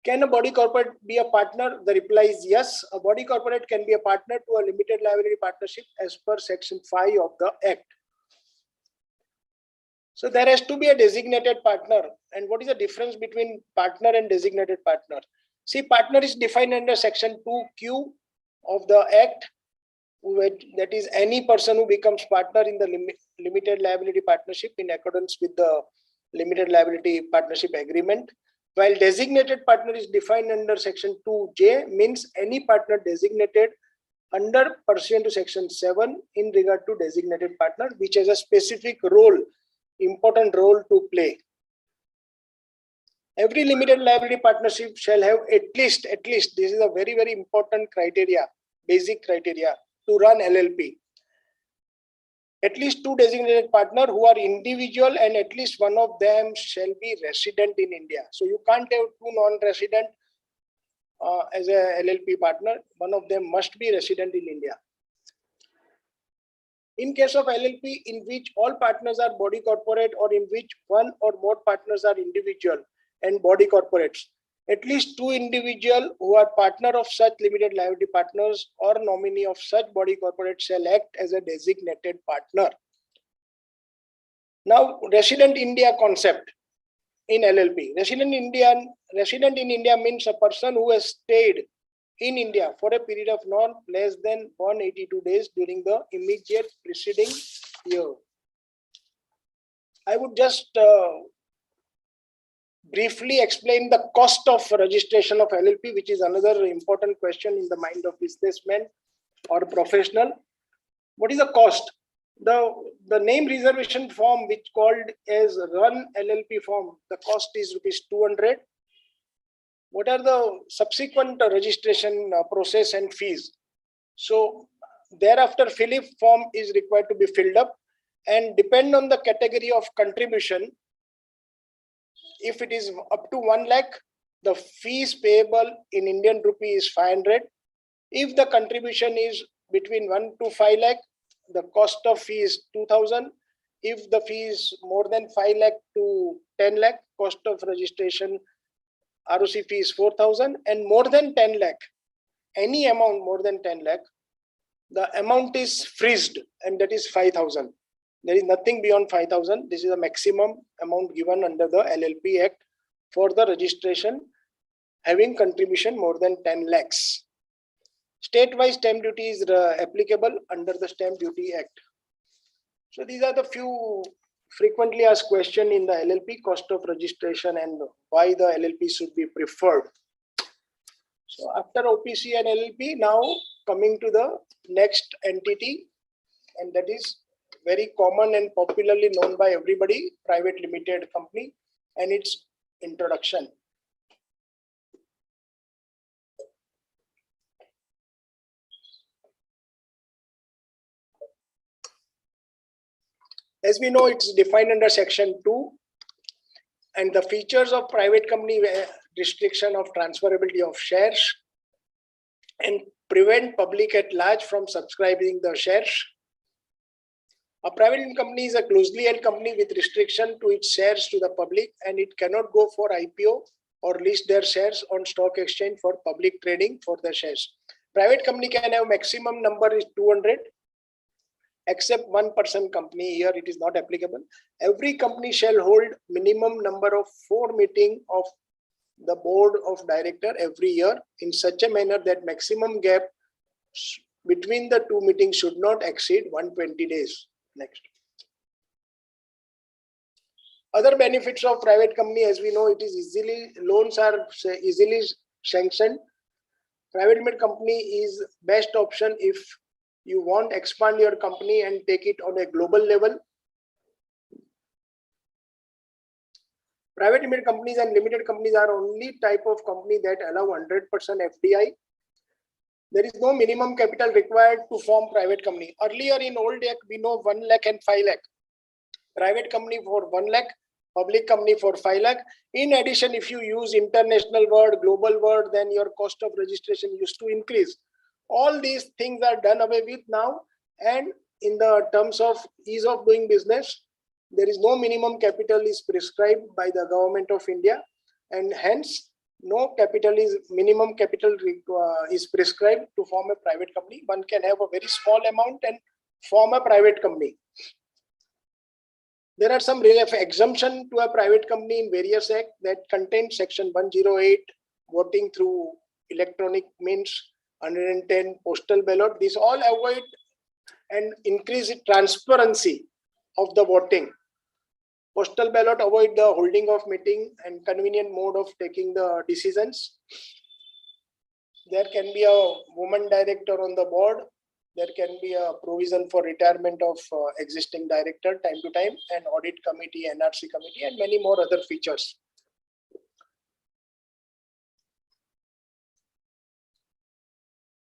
Can a body corporate be a partner? The reply is yes. A body corporate can be a partner to a limited liability partnership as per Section 5 of the Act. So there has to be a designated partner. And what is the difference between partner and designated partner? See, partner is defined under Section 2Q of the Act. That is any person who becomes partner in the limited liability partnership in accordance with the limited liability partnership agreement. While designated partner is defined under Section 2J, means any partner designated under pursuant to Section 7 in regard to designated partner, which has a specific role, important role to play. Every limited liability partnership shall have at least, this is a very, very important criteria, basic criteria to run LLP. At least 2 designated partners who are individual, and at least one of them shall be resident in India. So you can't have 2 non-resident as a LLP partner. One of them must be resident in India. In case of LLP, in which all partners are body corporate or in which one or more partners are individual and body corporates, at least two individuals who are partner of such limited liability partners or nominee of such body corporate shall act as a designated partner. Now, resident India concept in LLP. Resident in India means a person who has stayed in India for a period of not less than 182 days during the immediate preceding year. I would just briefly explain the cost of registration of LLP, which is another important question in the mind of businessman or professional. What is the cost? The name reservation form, which called as Run LLP form, the cost is ₹200. What are the subsequent registration process and fees? So thereafter, fill-up form is required to be filled up, and depend on the category of contribution. If it is up to 1 lakh, the fees payable in Indian rupee is 500. If the contribution is between 1 to 5 lakh, the cost of fee is 2,000. If the fee is more than 5 lakh to 10 lakh, cost of registration ROC fee is 4,000, and more than 10 lakh, any amount more than 10 lakh, the amount is freezed, and that is 5,000. There is nothing beyond 5,000. This is the maximum amount given under the LLP Act for the registration having contribution more than 10 lakhs. State-wise stamp duty is applicable under the Stamp Duty Act. So these are the few frequently asked questions in the LLP, cost of registration and why the LLP should be preferred. So after OPC and LLP, now coming to the next entity, and that is very common and popularly known by everybody, private limited company and its introduction. As we know, it's defined under Section 2, and the features of private company were restriction of transferability of shares and prevent public at large from subscribing the shares. A private limited company is a closely held company with restriction to its shares to the public, and it cannot go for IPO or list their shares on stock exchange for public trading for the shares. Private company can have maximum number is 200. Except one person company, here it is not applicable. Every company shall hold minimum number of 4 meetings of the board of director every year in such a manner that maximum gap between the 2 meetings should not exceed 120 days. Next. Other benefits of private company, as we know, it is loans are easily sanctioned. Private limited company is best option if you want to expand your company and take it on a global level. Private limited companies and limited companies are only type of company that allow 100% FDI. There is no minimum capital required to form private company. Earlier in old Act, we know 1 lakh and 5 lakh. Private company for 1 lakh, public company for 5 lakh. In addition, if you use international word, global word, then your cost of registration used to increase. All these things are done away with now, and in the terms of ease of doing business, there is no minimum capital is prescribed by the government of India, and hence no minimum capital is prescribed to form a private company. One can have a very small amount and form a private company. There are some exemption to a private company in various acts that contain Section 108, voting through electronic means, 110 postal ballot. These all avoid and increase transparency of the voting. Postal ballot avoid the holding of meeting and convenient mode of taking the decisions. There can be a woman director on the board. There can be a provision for retirement of existing director time to time, and audit committee, NRC committee, and many more other features.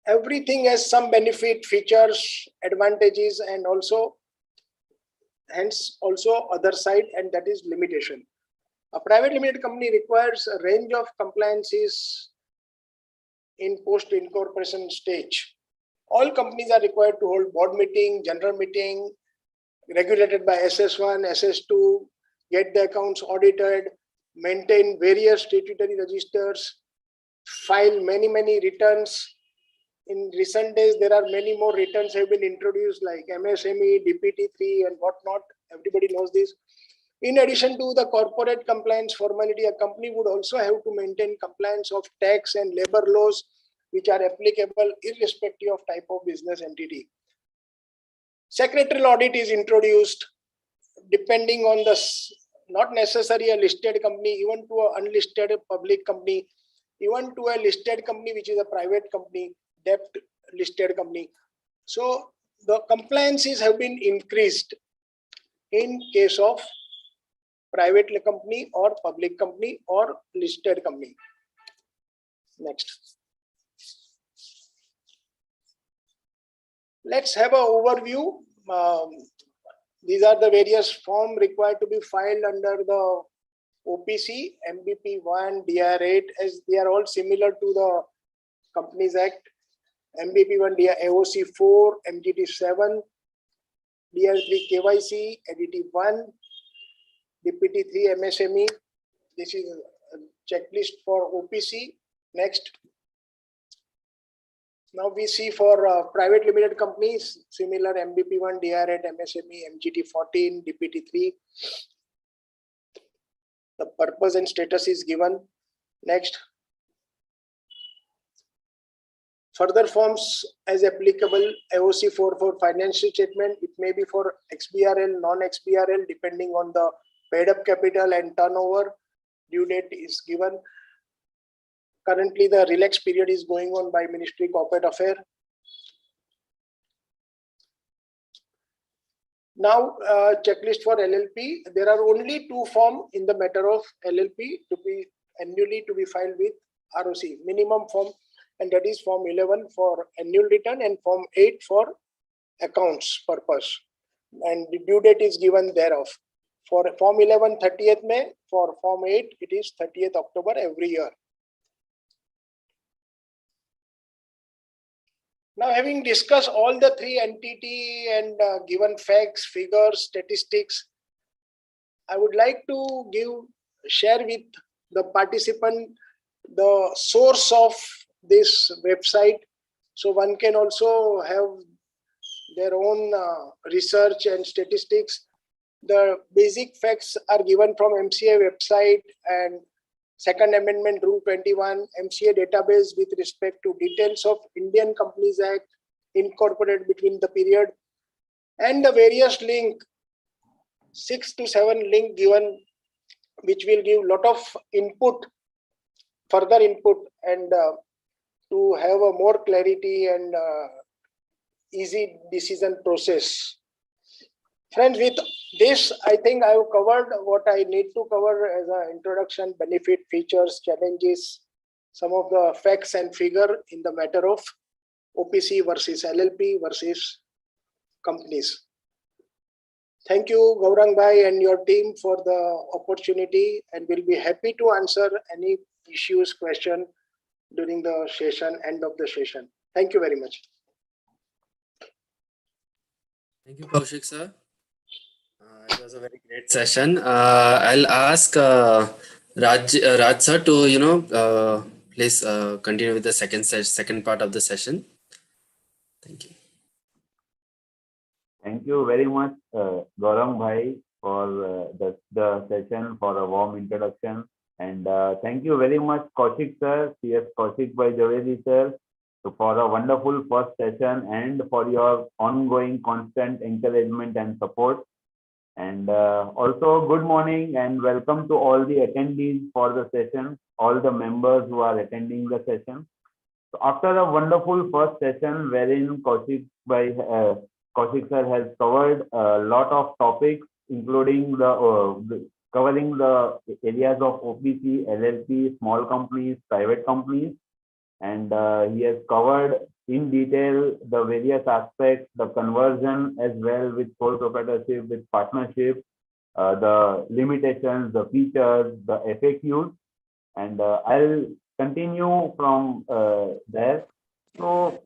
Everything has some benefit, features, advantages, and also hence also other side, and that is limitation. A private limited company requires a range of compliances in post incorporation stage. All companies are required to hold board meeting, general meeting, regulated by SS1, SS2, get the accounts audited, maintain various statutory registers, file many returns. In recent days, there are many more returns have been introduced like MSME, DPT3 and whatnot. Everybody knows this. In addition to the corporate compliance formality, a company would also have to maintain compliance of tax and labor laws which are applicable irrespective of type of business entity. Secretarial audit is introduced depending on the, not necessarily a listed company, even to an unlisted public company, even to a listed company which is a private company, debt listed company. So the compliances have been increased in case of private company or public company or listed company. Next. Let's have an overview. These are the various forms required to be filed under the OPC, MBP1, DR8, as they are all similar to the Companies Act. MBP1, AOC4, MGT7, DR3 KYC, ADT1, DPT3 MSME. This is a checklist for OPC. Next. Now we see for private limited companies, similar MBP1, DR8, MSME, MGT14, DPT3. The purpose and status is given. Next. Further forms as applicable, AOC4 for financial statement. It may be for XBRL, non-XBRL, depending on the paid up capital and turnover. Due date is given. Currently, the relax period is going on by Ministry Corporate Affairs. Now, checklist for LLP. There are only two forms in the matter of LLP to be annually to be filed with ROC. Minimum form, and that is Form 11 for annual return and Form 8 for accounts purpose. And the due date is given thereof. For Form 11, 30th May. For Form 8, it is 30th October every year. Now, having discussed all the three entity and given facts, figures, statistics, I would like to share with the participant the source of this website. So one can also have their own research and statistics. The basic facts are given from MCA website and Second Amendment Rule 21, MCA database with respect to details of Indian Companies Act incorporated between the period, and the various link, 6 to 7 link given, which will give lot of input, further input, and to have a more clarity and easy decision process. Friends, with this, I think I have covered what I need to cover as an introduction, benefit, features, challenges, some of the facts and figure in the matter of OPC versus LLP versus companies. Thank you, Gaurang Bhai and your team for the opportunity, and we'll be happy to answer any issues, question during the session, end of the session. Thank you very much. Thank you, Kaushik sir. It was a very great session. I'll ask Raj sir to please continue with the second part of the session. Thank you. Thank you very much, Gaurang Bhai, for the session, for a warm introduction. And thank you very much, Kaushik sir, CS Kaushik Bhai Javedi sir, for a wonderful first session and for your ongoing constant encouragement and support. And also good morning and welcome to all the attendees for the session, all the members who are attending the session. So after a wonderful first session wherein Kaushik sir has covered a lot of topics, including covering the areas of OPC, LLP, small companies, private companies, and he has covered in detail the various aspects, the conversion as well with sole proprietorship, with partnership, the limitations, the features, the FAQs, and I'll continue from there. So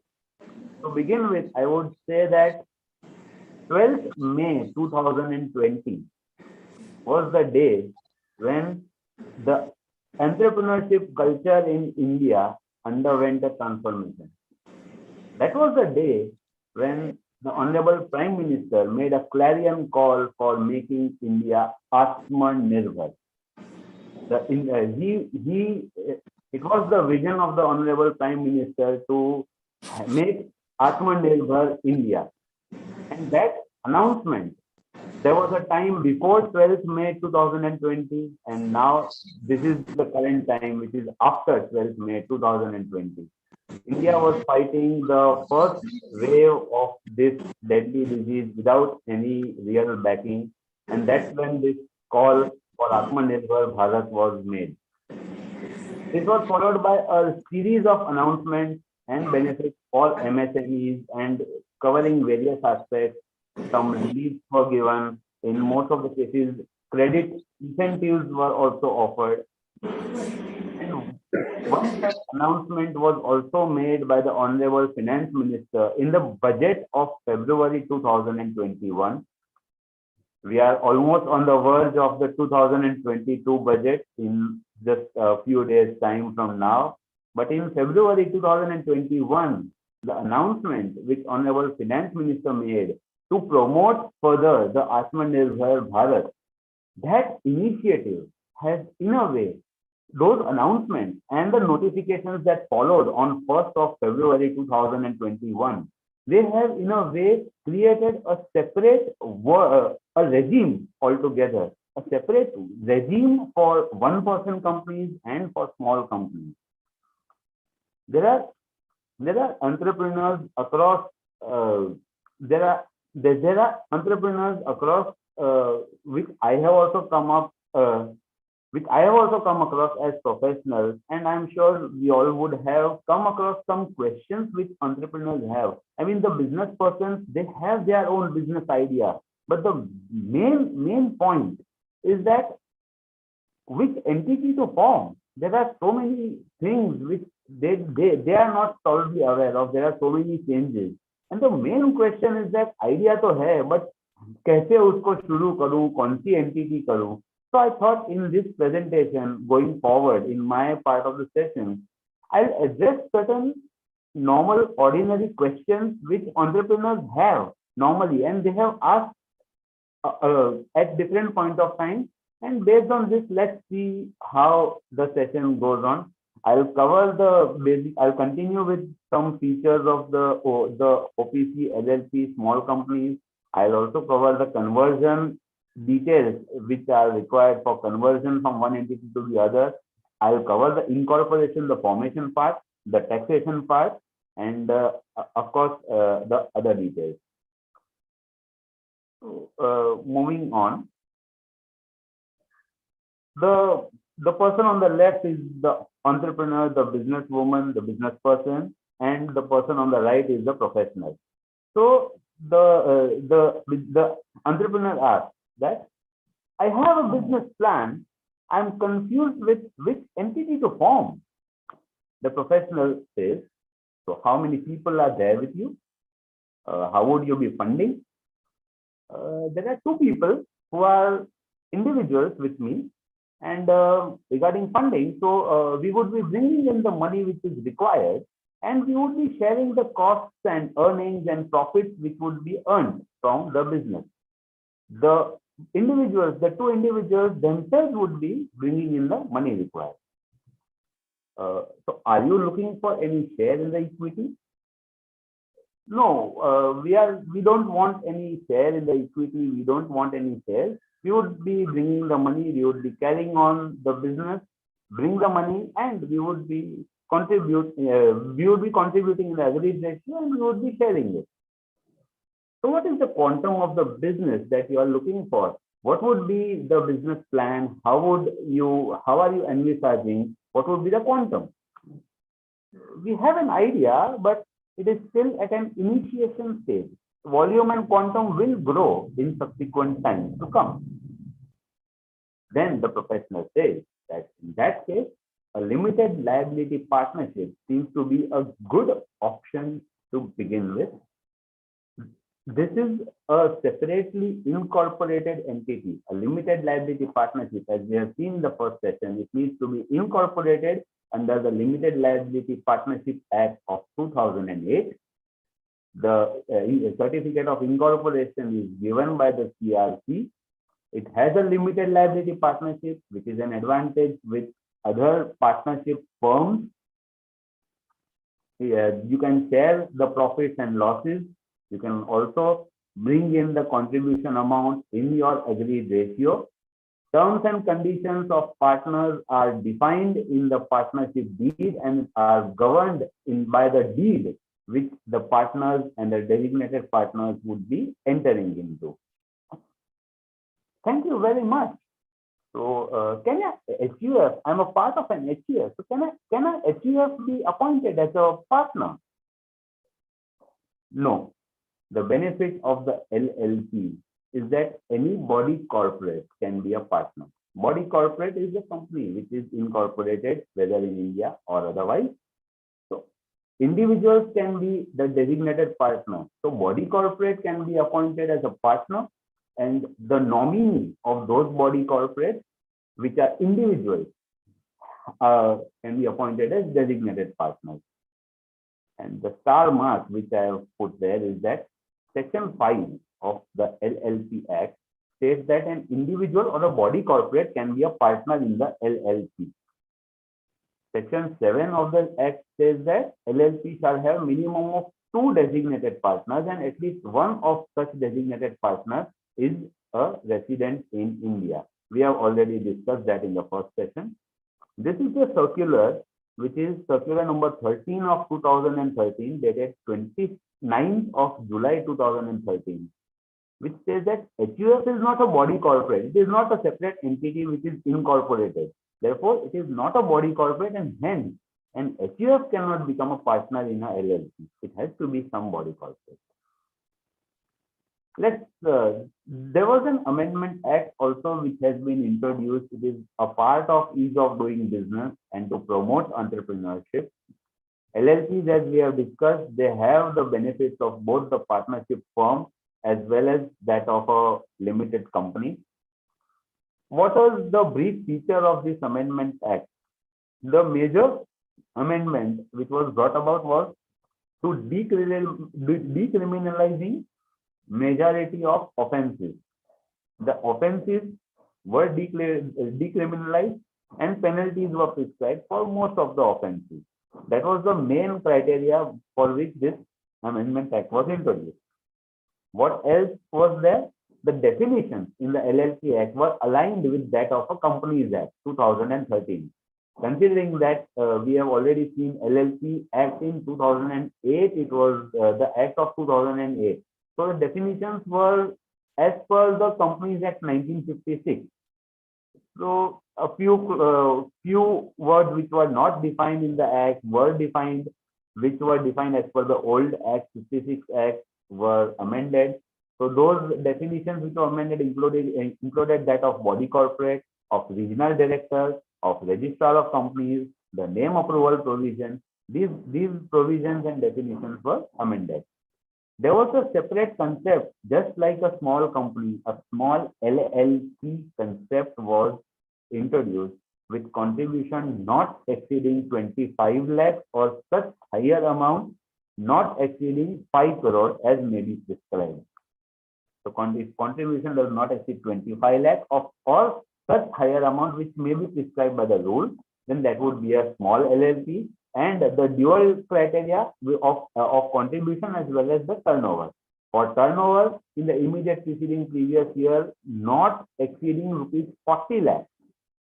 To begin with, I would say that 12th May 2020 was the day when the entrepreneurship culture in India underwent a transformation. That was the day when the Honorable Prime Minister made a clarion call for making India Atmanirbhar. It was the vision of the Honorable Prime Minister to make Atmanirbhar India. And that announcement, there was a time before 12th May 2020, and now this is the current time, which is after 12th May 2020. India was fighting the first wave of this deadly disease without any real backing, and that's when this call for Atmanirbhar Bharat was made. This was followed by a series of announcements and benefits for MSMEs and covering various aspects. Some reliefs were given. In most of the cases, credit incentives were also offered. And one such announcement was also made by the Honorable Finance Minister in the budget of February 2021. We are almost on the verge of the 2022 budget in just a few days' time from now. But in February 2021, the announcement which Honorable Finance Minister made to promote further the Atmanirbhar Bharat, that initiative has, in a way, those announcements and the notifications that followed on 1st of February 2021, they have, in a way, created a separate a regime altogether, a separate regime for one-person companies and for small companies. There are entrepreneurs across. There are entrepreneurs across which I have also come across as professionals, and I'm sure we all would have come across some questions which entrepreneurs have. I mean, the business persons, they have their own business idea, but the main point is that which entity to form. There are so many things which they are not probably aware of. There are so many changes, and the main question is that idea to hai, but कैसे उसको शुरू करूं, कौन सी entity करूं. So I thought in this presentation, going forward in my part of the session, I'll address certain normal, ordinary questions which entrepreneurs have normally, and they have asked at different points of time. And based on this, let's see how the session goes on. I'll cover the basic. I'll continue with some features of the OPC, LLP, small companies. I'll also cover the conversion details which are required for conversion from one entity to the other. I'll cover the incorporation, the formation part, the taxation part, and of course the other details. Moving on, the person on the left is the entrepreneur, the businesswoman, the business person, and the person on the right is the professional. So the entrepreneur asks that I have a business plan. I'm confused with which entity to form. The professional says, so how many people are there with you? How would you be funding? There are two people who are individuals with me, and regarding funding, so we would be bringing in the money which is required, and we would be sharing the costs and earnings and profits which would be earned from the business. The two individuals themselves would be bringing in the money required. So are you looking for any share in the equity? No, we don't want any share in the equity. We don't want any shares. We would be bringing the money. We would be carrying on the business, bring the money, and we would be contributing in the average ratio, and we would be sharing it. So what is the quantum of the business that you are looking for? What would be the business plan? How are you envisaging? What would be the quantum? We have an idea, but it is still at an initiation stage. Volume and quantum will grow in subsequent times to come. Then the professional says that in that case, a limited liability partnership seems to be a good option to begin with. This is a separately incorporated entity, a limited liability partnership. As we have seen in the first session, it needs to be incorporated under the Limited Liability Partnership Act of 2008. The certificate of incorporation is given by the CRC. It has a limited liability partnership, which is an advantage with other partnership firms. You can share the profits and losses. You can also bring in the contribution amount in your agreed ratio. Terms and conditions of partners are defined in the partnership deed and are governed by the deed which the partners and the designated partners would be entering into. Thank you very much. So can a HUF, I'm a part of an HUF, so can a HUF be appointed as a partner? No. The benefit of the LLP is that any body corporate can be a partner. Body corporate is a company which is incorporated whether in India or otherwise. So individuals can be the designated partner. So body corporate can be appointed as a partner, and the nominee of those body corporates, which are individuals, can be appointed as designated partners. And the star mark which I have put there is that Section 5 of the LLP Act states that an individual or a body corporate can be a partner in the LLP. Section 7 of the Act says that LLP shall have minimum of 2 designated partners, and at least one of such designated partners is a resident in India. We have already discussed that in the first session. This is the circular, which is circular number 13 of 2013, dated 29th of July 2013, which says that HUF is not a body corporate. It is not a separate entity which is incorporated. Therefore, it is not a body corporate, and hence an HUF cannot become a partner in a LLP. It has to be some body corporate. There was an amendment act also which has been introduced. It is a part of ease of doing business and to promote entrepreneurship. LLPs, as we have discussed, they have the benefits of both the partnership firm as well as that of a limited company. What was the brief feature of this amendment act? The major amendment which was brought about was to decriminalizing majority of offenses. The offenses were decriminalized and penalties were prescribed for most of the offenses. That was the main criteria for which this amendment act was introduced. What else was there? The definitions in the LLP Act were aligned with that of a Companies Act 2013. Considering that we have already seen LLP Act in 2008, it was the Act of 2008. So the definitions were as per the Companies Act 1956. So a few words which were not defined in the Act were defined, which were defined as per the old Act 56 Act were amended. So those definitions which were amended included that of body corporate, of regional director, of registrar of companies, the name approval provision. These provisions and definitions were amended. There was a separate concept, just like a small company, a small LLC concept was introduced with contribution not exceeding 25 lakhs or such higher amount not exceeding 5 crore as may be prescribed. So if contribution does not exceed 25 lakhs or such higher amount which may be prescribed by the rule, then that would be a small LLP, and the dual criteria of contribution as well as the turnover. For turnover in the immediate preceding previous year not exceeding rupees 40 lakhs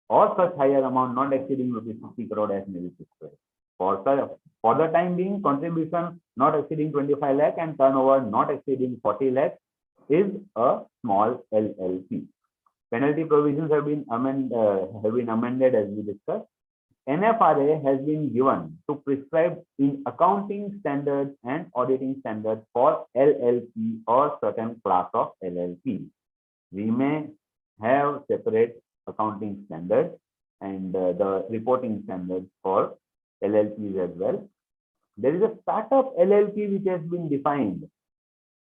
or such higher amount not exceeding rupees 50 crore as may be prescribed. For the time being, contribution not exceeding 25 lakh and turnover not exceeding 40 lakh is a small LLP. Penalty provisions have been amended as we discussed. NFRA has been given to prescribe in accounting standards and auditing standards for LLP or certain class of LLP. We may have separate accounting standards and the reporting standards for LLPs as well. There is a startup LLP which has been defined.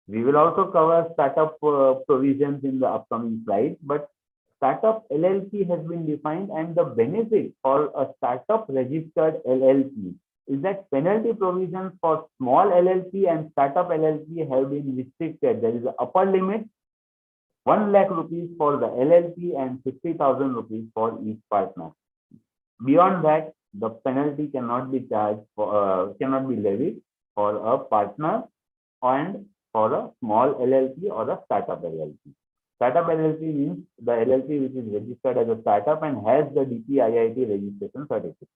We will also cover startup provisions in the upcoming slides, but startup LLP has been defined, and the benefit for a startup registered LLP is that penalty provisions for small LLP and startup LLP have been restricted. There is an upper limit, 1 lakh rupees for the LLP and 50,000 rupees for each partner. Beyond that, the penalty cannot be charged for, cannot be levied for a partner and for a small LLP or a startup LLP. Startup LLP means the LLP which is registered as a startup and has the DPIIT registration certificate.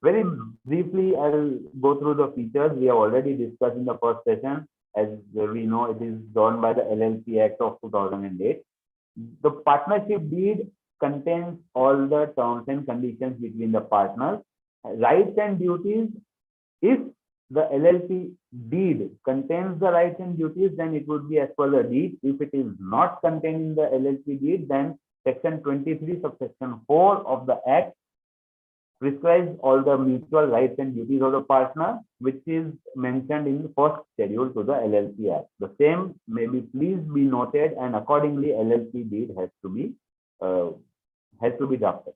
Very briefly, I'll go through the features we have already discussed in the first session. As we know, it is done by the LLP Act of 2008. The partnership deed contains all the terms and conditions between the partners, rights and duties. If the LLP deed contains the rights and duties, then it would be as per the deed. If it is not contained in the LLP deed, then section 23 subsection 4 of the Act prescribes all the mutual rights and duties of the partner, which is mentioned in the first schedule to the LLP Act. The same may be please be noted, and accordingly LLP deed has to be drafted.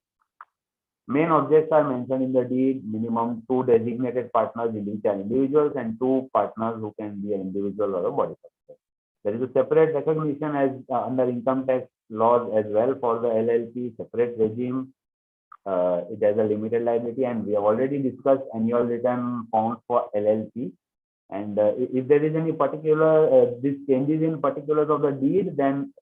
Main objects are mentioned in the deed: minimum 2 designated partners, which are individuals, and 2 partners who can be an individual or a body corporate. There is a separate recognition as under income tax laws as well for the LLP, separate regime. It has a limited liability, and we have already discussed annual return forms for LLP. And if there is any particular this changes in particulars of the deed, then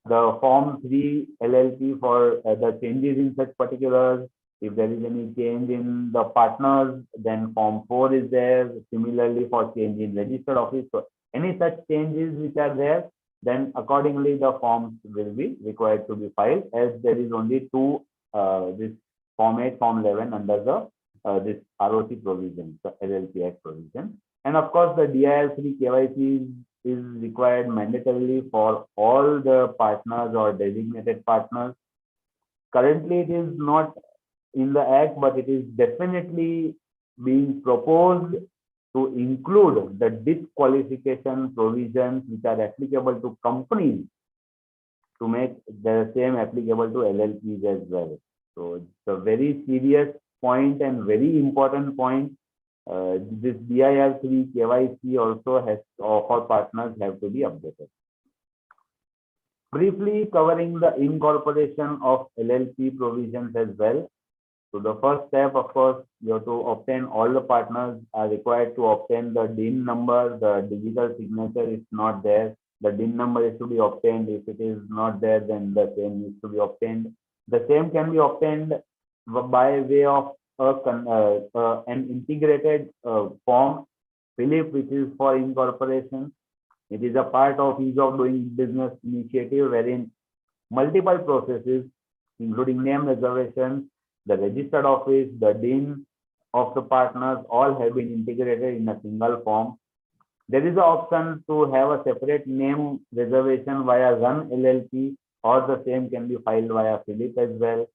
the Form 3 LLP for the changes in such particulars. If there is any change in the partners, then Form 4 is there. Similarly, for change in registered office, so any such changes which are there, then accordingly the forms will be required to be filed, as there is only 2 this Form 8, Form 11 under the this ROC provision, the LLP Act provision. And of course, the DIL3 KYC is required mandatorily for all the partners or designated partners. Currently, it is not in the Act, but it is definitely being proposed to include the disqualification provisions which are applicable to companies, to make the same applicable to LLPs as well. So it's a very serious point and very important point. This DIL3 KYC also has for partners have to be updated. Briefly covering the incorporation of LLP provisions as well. So the first step, of course, you have to obtain, all the partners are required to obtain the DIN number. The digital signature is not there. The DIN number is to be obtained. If it is not there, then the same needs to be obtained. The same can be obtained by way of an integrated form, Philip, which is for incorporation. It is a part of ease of doing business initiative, wherein multiple processes, including name reservations, the registered office, the DIN of the partners, all have been integrated in a single form. There is an option to have a separate name reservation via Run LLP, or the same can be filed via Philip as well.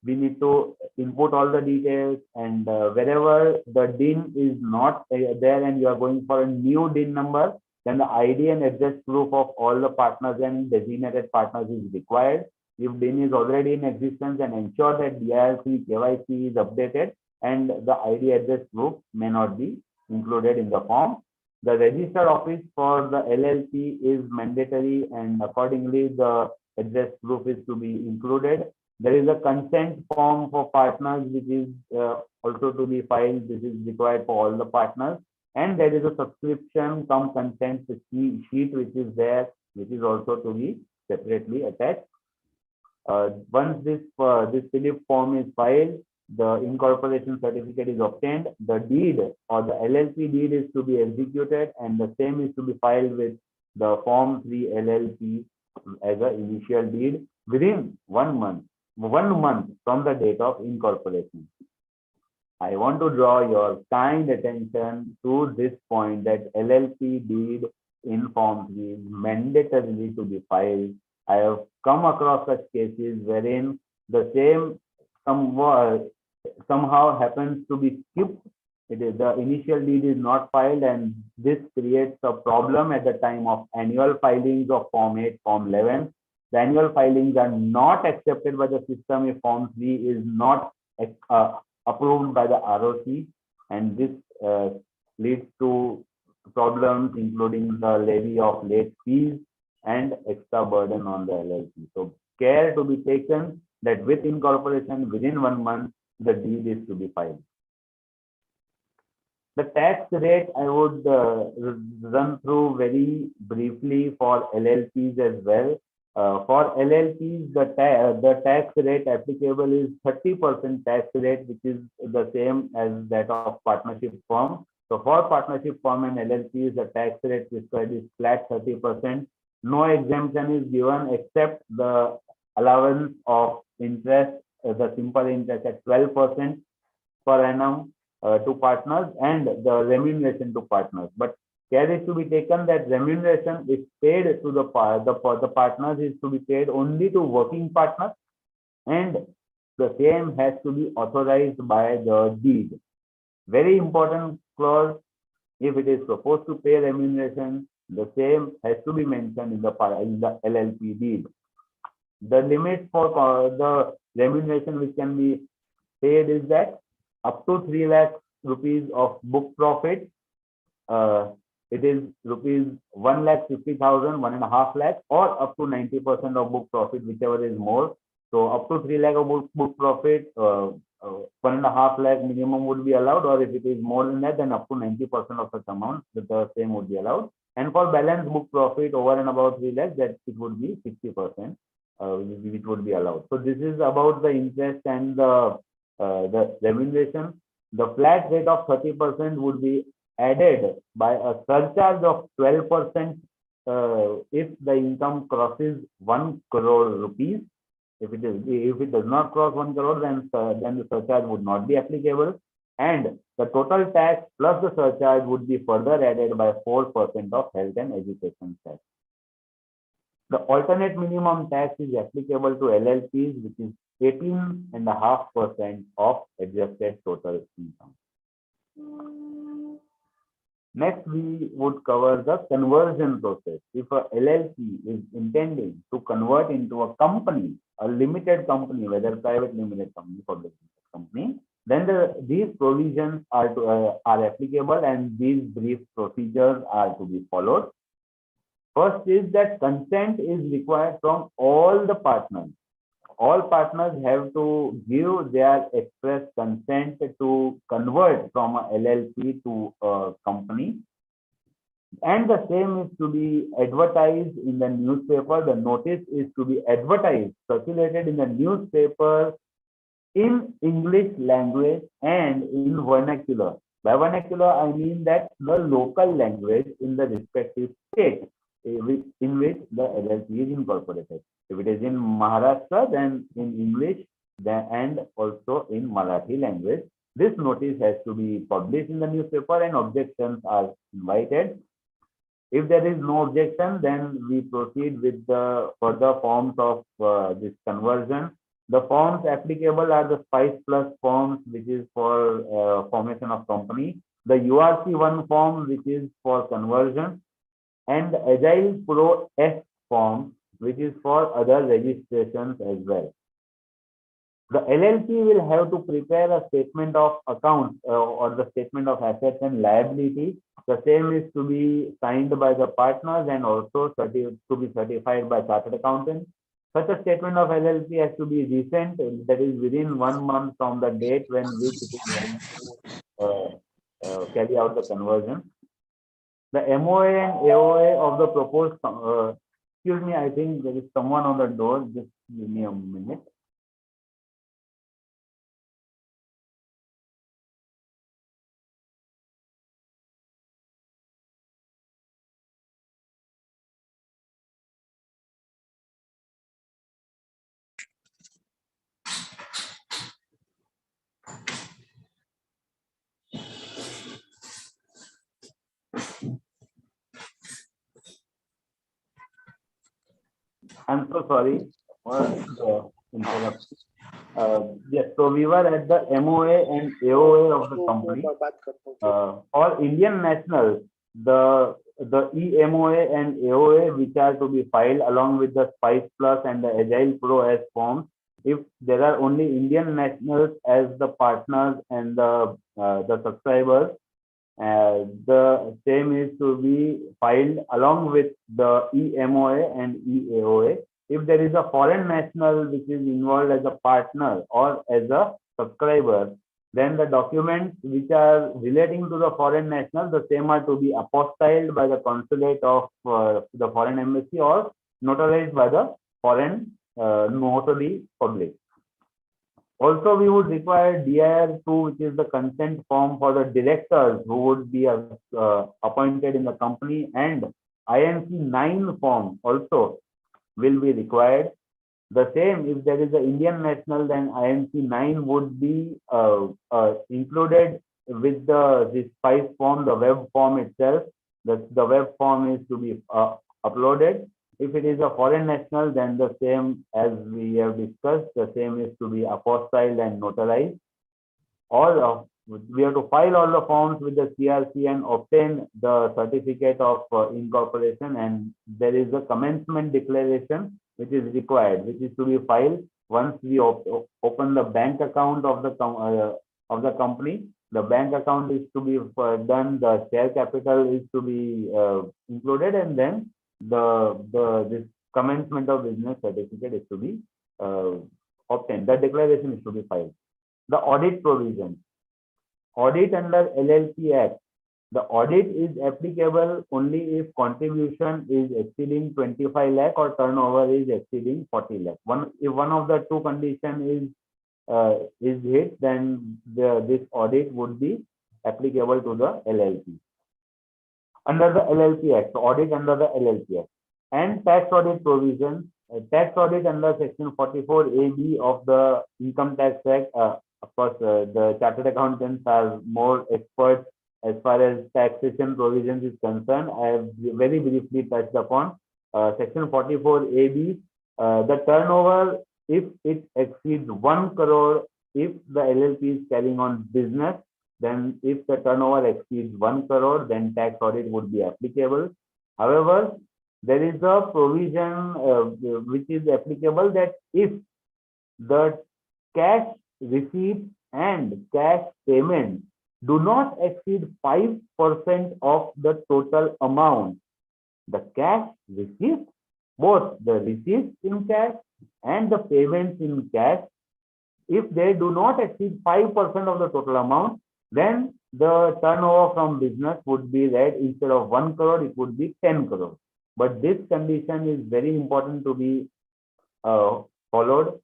We need to input all the details, and wherever the DIN is not there and you are going for a new DIN number, then the ID and address proof of all the partners and designated partners is required. If DIN is already in existence, and ensure that DIL3 KYC is updated and the ID address proof may not be included in the form. The registered office for the LLP is mandatory, and accordingly the address proof is to be included. There is a consent form for partners which is also to be filed. This is required for all the partners. And there is a subscription cum consent sheet which is there, which is also to be separately attached. Once this Philip form is filed, the incorporation certificate is obtained. The deed or the LLP deed is to be executed, and the same is to be filed with the Form 3 LLP as an initial deed within 1 month from the date of incorporation. I want to draw your kind attention to this point, that LLP deed in Form 3 is mandatorily to be filed. I have come across such cases wherein the same somehow happens to be skipped. It is the initial deed is not filed, and this creates a problem at the time of annual filings of Form 8, Form 11. The annual filings are not accepted by the system if Form 3 is not approved by the ROC, and this leads to problems including the levy of late fees and extra burden on the LLC. So care to be taken that with incorporation within 1 month, the deed is to be filed. The tax rate I would run through very briefly for LLPs as well. For LLPs, the tax rate applicable is 30% tax rate, which is the same as that of partnership firm. So for partnership firm and LLPs, the tax rate prescribed is flat 30%. No exemption is given except the allowance of interest, the simple interest at 12% per annum to partners, and the remuneration to partners. But care is to be taken that remuneration is paid to the partners is to be paid only to working partners, and the same has to be authorized by the deed. Very important clause: if it is supposed to pay remuneration, the same has to be mentioned in the LLP deed. The limit for the remuneration which can be paid is that up to 3 lakh rupees of book profit, it is rupees 1,50,000, 1.5 lakh, or up to 90% of book profit, whichever is more. So up to 3 lakh of book profit, 1.5 lakh minimum would be allowed, or if it is more than that, then up to 90% of such amount, the same would be allowed. And for balance book profit over and above 3 lakhs, that it would be 60%, which would be allowed. So this is about the interest and the remuneration. The flat rate of 30% would be added by a surcharge of 12% if the income crosses 1 crore rupees. If it does not cross 1 crore, then the surcharge would not be applicable, and the total tax plus the surcharge would be further added by 4% of health and education tax. The alternate minimum tax is applicable to LLPs, which is 18.5% of adjusted total income. Next, we would cover the conversion process. If a LLC is intending to convert into a company, a limited company, whether private limited company, public limited company, then these provisions are applicable, and these brief procedures are to be followed. First is that consent is required from all the partners. All partners have to give their express consent to convert from a LLP to a company, and the same is to be advertised in the newspaper. The notice is to be advertised, circulated in the newspaper in English language and in vernacular. By vernacular, I mean that the local language in the respective state in which the LLC is incorporated. If it is in Maharashtra, then in English, and also in Marathi language. This notice has to be published in the newspaper, and objections are invited. If there is no objection, then we proceed with the further forms of this conversion. The forms applicable are the Spice Plus forms, which is for formation of company, the URC1 form, which is for conversion, and the Agile Pro S form, which is for other registrations as well. The LLP will have to prepare a statement of accounts or the statement of assets and liability. The same is to be signed by the partners and also to be certified by chartered accountants. Such a statement of LLP has to be recent, that is within 1 month from the date when which it is going to carry out the conversion. The MOA and AOA of the proposed, excuse me, I think there is someone on the door. Just give me a minute. I'm so sorry for the interruption. Yes, so we were at the MOA and AOA of the वो company. बात करता हूँ. For Indian nationals, the EMOA and AOA, which are to be filed along with the Spice Plus and the Agile Pro as forms, if there are only Indian nationals as the partners and the subscribers, the same is to be filed along with the EMOA and EAOA. If there is a foreign national which is involved as a partner or as a subscriber, then the documents which are relating to the foreign national, the same are to be apostilled by the consulate of the foreign embassy or notarized by the foreign notary public. Also, we would require DIR2, which is the consent form for the directors who would be appointed in the company, and INC 9 form also will be required. The same, if there is an Indian national, then INC 9 would be included with this SPICE form, the web form itself. The web form is to be uploaded. If it is a foreign national, then the same as we have discussed, the same is to be apostilled and notarized. We have to file all the forms with the CRC and obtain the certificate of incorporation, and there is a commencement declaration which is required, which is to be filed once we open the bank account of the company. The bank account is to be done, the share capital is to be included, and then this commencement of business certificate is to be obtained. The declaration is to be filed. The audit provisions. Audit under LLP Act. The audit is applicable only if contribution is exceeding 25 lakh or turnover is exceeding 40 lakh. If one of the two conditions is hit, then this audit would be applicable to the LLP. Under the LLP Act, so audit under the LLP Act. And tax audit provisions. Tax audit under section 44AB of the Income Tax Act. Of course, the chartered accountants are more experts as far as taxation provisions is concerned. I have very briefly touched upon section 44AB. The turnover, if it exceeds 1 crore, if the LLP is carrying on business, then if the turnover exceeds 1 crore, then tax audit would be applicable. However, there is a provision which is applicable that if the cash receipt and cash payment do not exceed 5% of the total amount, the cash receipt, both the receipts in cash and the payments in cash, if they do not exceed 5% of the total amount, then the turnover from business would be read, instead of 1 crore, it would be 10 crore. But this condition is very important to be followed.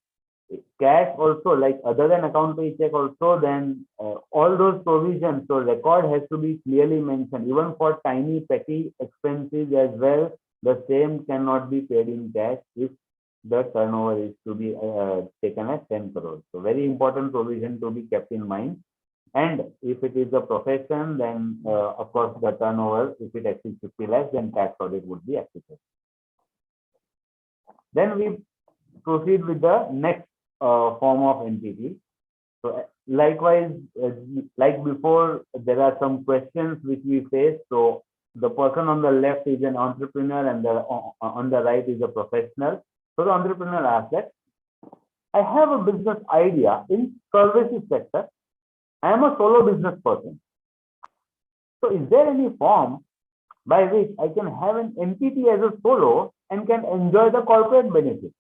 Cash also, like other than account pay check also, then all those provisions, so record has to be clearly mentioned. Even for tiny petty expenses as well, the same cannot be paid in cash if the turnover is to be taken as 10 crores. So very important provision to be kept in mind. And if it is a profession, then of course the turnover, if it exceeds 50 lakhs, then tax audit would be applicable. Then we proceed with the next form of entity. So likewise, like before, there are some questions which we face. So the person on the left is an entrepreneur and on the right is a professional. So the entrepreneur asks that, I have a business idea in services sector. I am a solo business person. So is there any form by which I can have an entity as a solo and can enjoy the corporate benefit?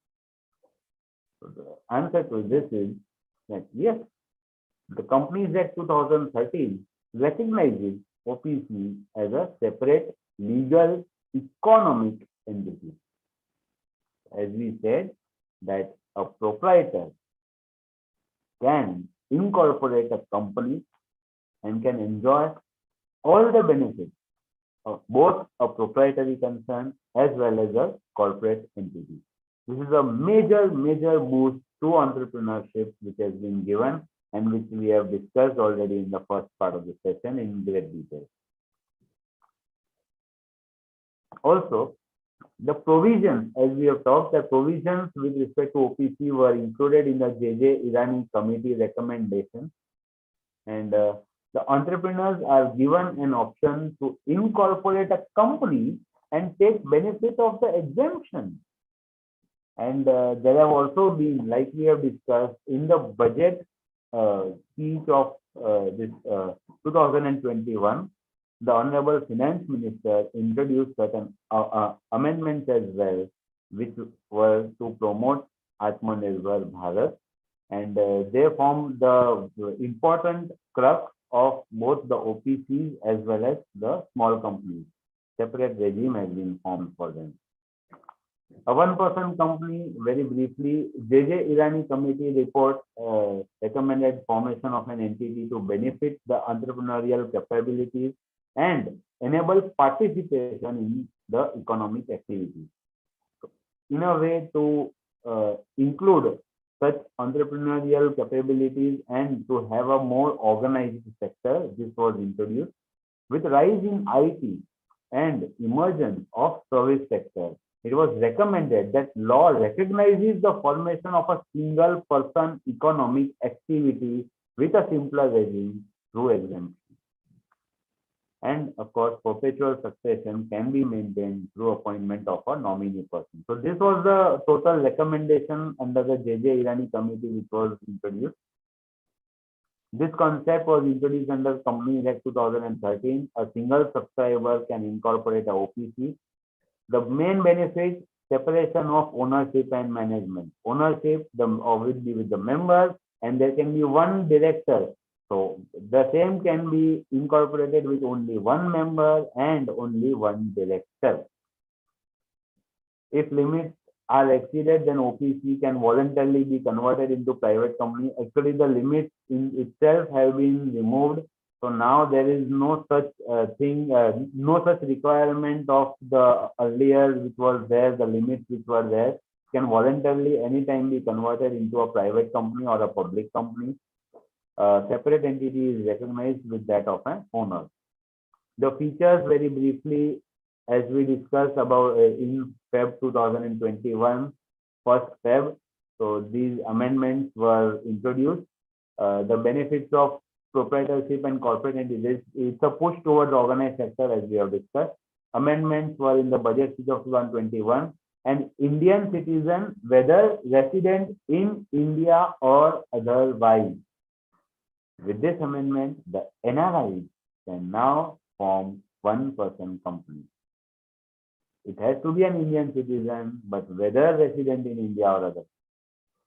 So the answer to this is that yes, the Companies Act 2013 recognizes OPC as a separate legal economic entity. As we said, that a proprietor can incorporate a company and can enjoy all the benefits of both a proprietary concern as well as a corporate entity. This is a major boost to entrepreneurship which has been given and which we have discussed already in the first part of the session in great detail. Also, The provisions, as we have talked, the provisions with respect to OPC were included in the JJ Irani committee recommendation. And the entrepreneurs are given an option to incorporate a company and take benefit of the exemption. And there have also been, like we have discussed in the budget speech of this 2021, the Honorable Finance Minister introduced certain amendments as well, which were to promote Atmanirbhar Bharat, and they form the important crux of both the OPCs as well as the small companies. Separate regime has been formed for them. A one-person company, very briefly, JJ Irani committee report recommended formation of an entity to benefit the entrepreneurial capabilities and enable participation in the economic activities. In a way to include such entrepreneurial capabilities and to have a more organized sector, this was introduced. With rise in IT and emergence of service sector, it was recommended that law recognizes the formation of a single person economic activity with a simpler regime through exemption. And of course, perpetual succession can be maintained through appointment of a nominee person. So this was the total recommendation under the JJ Irani committee which was introduced. This concept was introduced under Company Act 2013. A single subscriber can incorporate a OPC. The main benefit, separation of ownership and management. Ownership will be with the members, and there can be one director. So the same can be incorporated with only one member and only one director. If limits are exceeded, then OPC can voluntarily be converted into private company. Actually, the limits in itself have been removed. So now there is no such thing, no such requirement of the earlier which was there, the limits which were there can voluntarily anytime be converted into a private company or a public company. Separate entity is recognized with that of an owner. The features very briefly, as we discussed about in Feb 2021, first Feb. So these amendments were introduced. The benefits of proprietorship and corporate entities, it's a push towards organized sector as we have discussed. Amendments were in the budget speech of 2021. And Indian citizen, whether resident in India or otherwise. With this amendment, the NRIs can now form one-person company. It has to be an Indian citizen, but whether resident in India or other.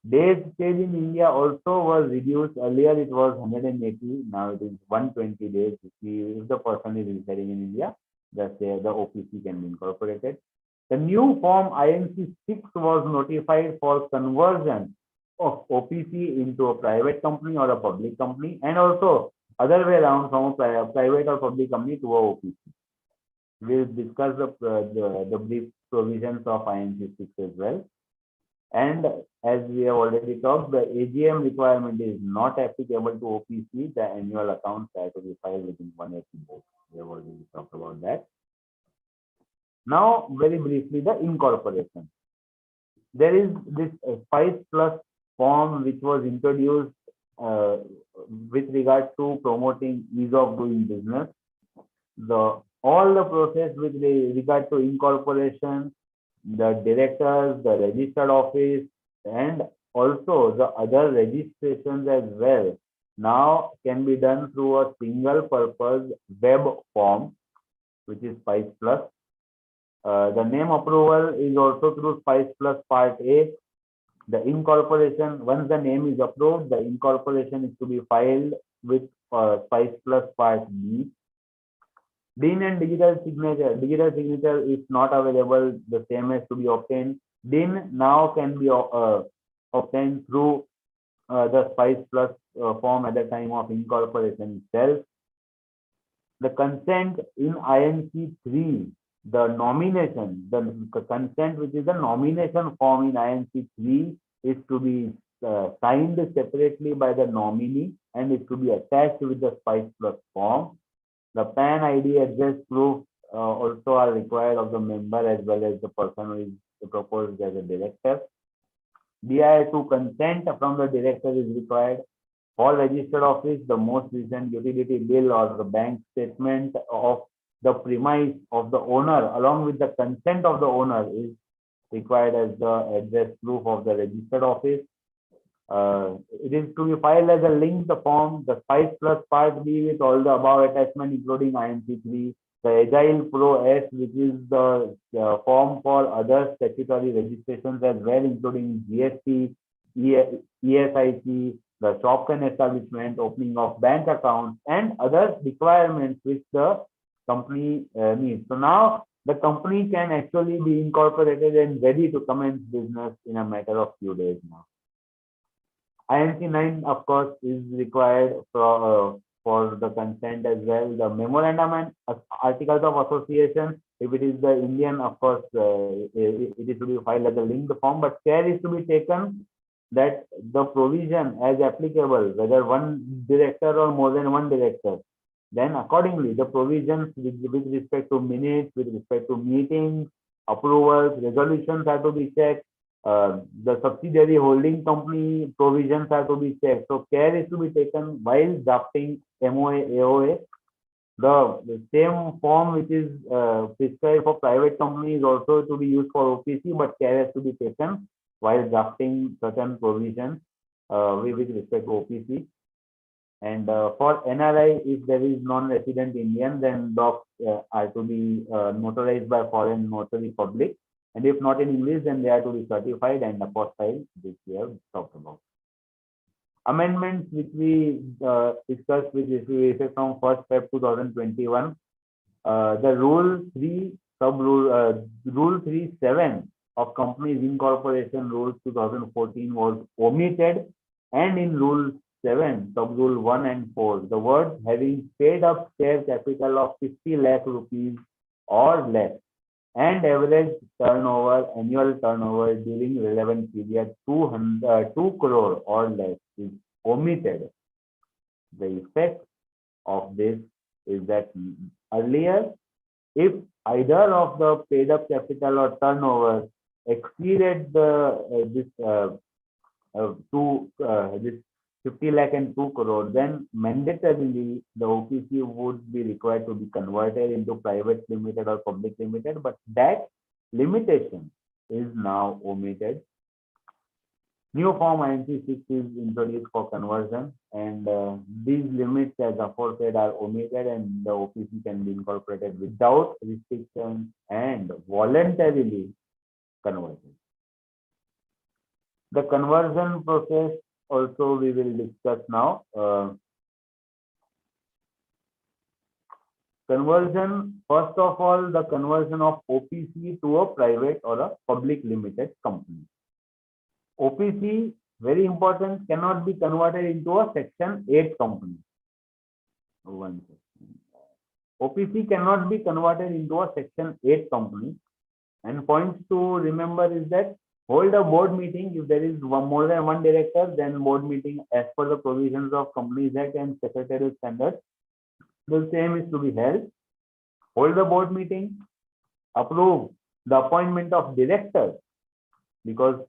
Days stayed in India also was reduced. Earlier it was 180, now it is 120 days. If the person is residing in India, the OPC can be incorporated. The new form INC 6 was notified for conversion of OPC into a private company or a public company, and also other way around from a private or public company to a OPC. We'll discuss the brief provisions of INC 6 as well. And as we have already talked, the AGM requirement is not applicable to OPC. The annual accounts have to be filed within 180 days. We have already talked about that. Now, very briefly, the incorporation. There is this 5+ form which was introduced with regard to promoting ease of doing business. All the process with regard to incorporation, the directors, the registered office, and also the other registrations as well, now can be done through a single purpose web form, which is SPICE Plus. The name approval is also through SPICE Plus Part A. The incorporation, once the name is approved, the incorporation is to be filed with SPICE Plus Part B. DIN and digital signature. Digital signature is not available. The same has to be obtained. DIN now can be obtained through the SPICE Plus form at the time of incorporation itself. The consent in INC 3, the nomination, the consent which is the nomination form in INC 3 is to be signed separately by the nominee and it to be attached with the SPICE Plus form. The PAN ID address proof also are required of the member as well as the person who is proposed as a director. BIR2 consent from the director is required. For registered office, the most recent utility bill or the bank statement of the premise of the owner along with the consent of the owner is required as the address proof of the registered office. It is to be filed as a linked form, the 5 plus part B with all the above attachment including IMC3, the Agile Pro S, which is the form for other statutory registrations as well, including GST, ESIC, the shop and establishment, opening of bank accounts, and other requirements which the company needs. So now the company can actually be incorporated and ready to commence business in a matter of few days now. INC 9, of course, is required for the consent as well. The memorandum and articles of association, if it is the Indian, of course, it is to be filed as a linked form, but care is to be taken that the provision as applicable, whether one director or more than one director, then accordingly the provisions with respect to minutes, with respect to meetings, approvals, resolutions are to be checked. The subsidiary holding company provisions are to be checked. So care is to be taken while drafting MOA, AOA. The same form which is prescribed for private companies also to be used for OPC, but care has to be taken while drafting certain provisions with respect to OPC. And for NRI, if there is non-resident Indian, then docs are to be notarized by foreign notary public. And if not in English, then they are to be certified and apostille, which we have talked about. Amendments which we discussed with effect from 1st Feb 2021. The Rule 3, Rule 3.7 of Companies Incorporation Rules 2014 was omitted, and in Rule 7, Sub-Rule 1 and 4, the words having paid up share capital of 50 lakh rupees or less and average turnover, annual turnover during relevant period 2 crore or less is omitted. The effect of this is that earlier, if either of the paid up capital or turnover exceeded this 50 lakh and 2 crore, then mandatorily the OPC would be required to be converted into private limited or public limited, but that limitation is now omitted. New form INC6 is introduced for conversion, and these limits as aforesaid are omitted, and the OPC can be incorporated without restrictions and voluntarily converted. The conversion process also we will discuss now. Conversion, first of all, the conversion of OPC to a private or a public limited company. OPC, very important, cannot be converted into a Section 8 company. OPC cannot be converted into a Section 8 company. And points to remember is that hold a board meeting. If there is more than one director, then board meeting as per the provisions of Companies Act and Secretarial Standards, the same is to be held. Hold the board meeting, approve the appointment of directors, because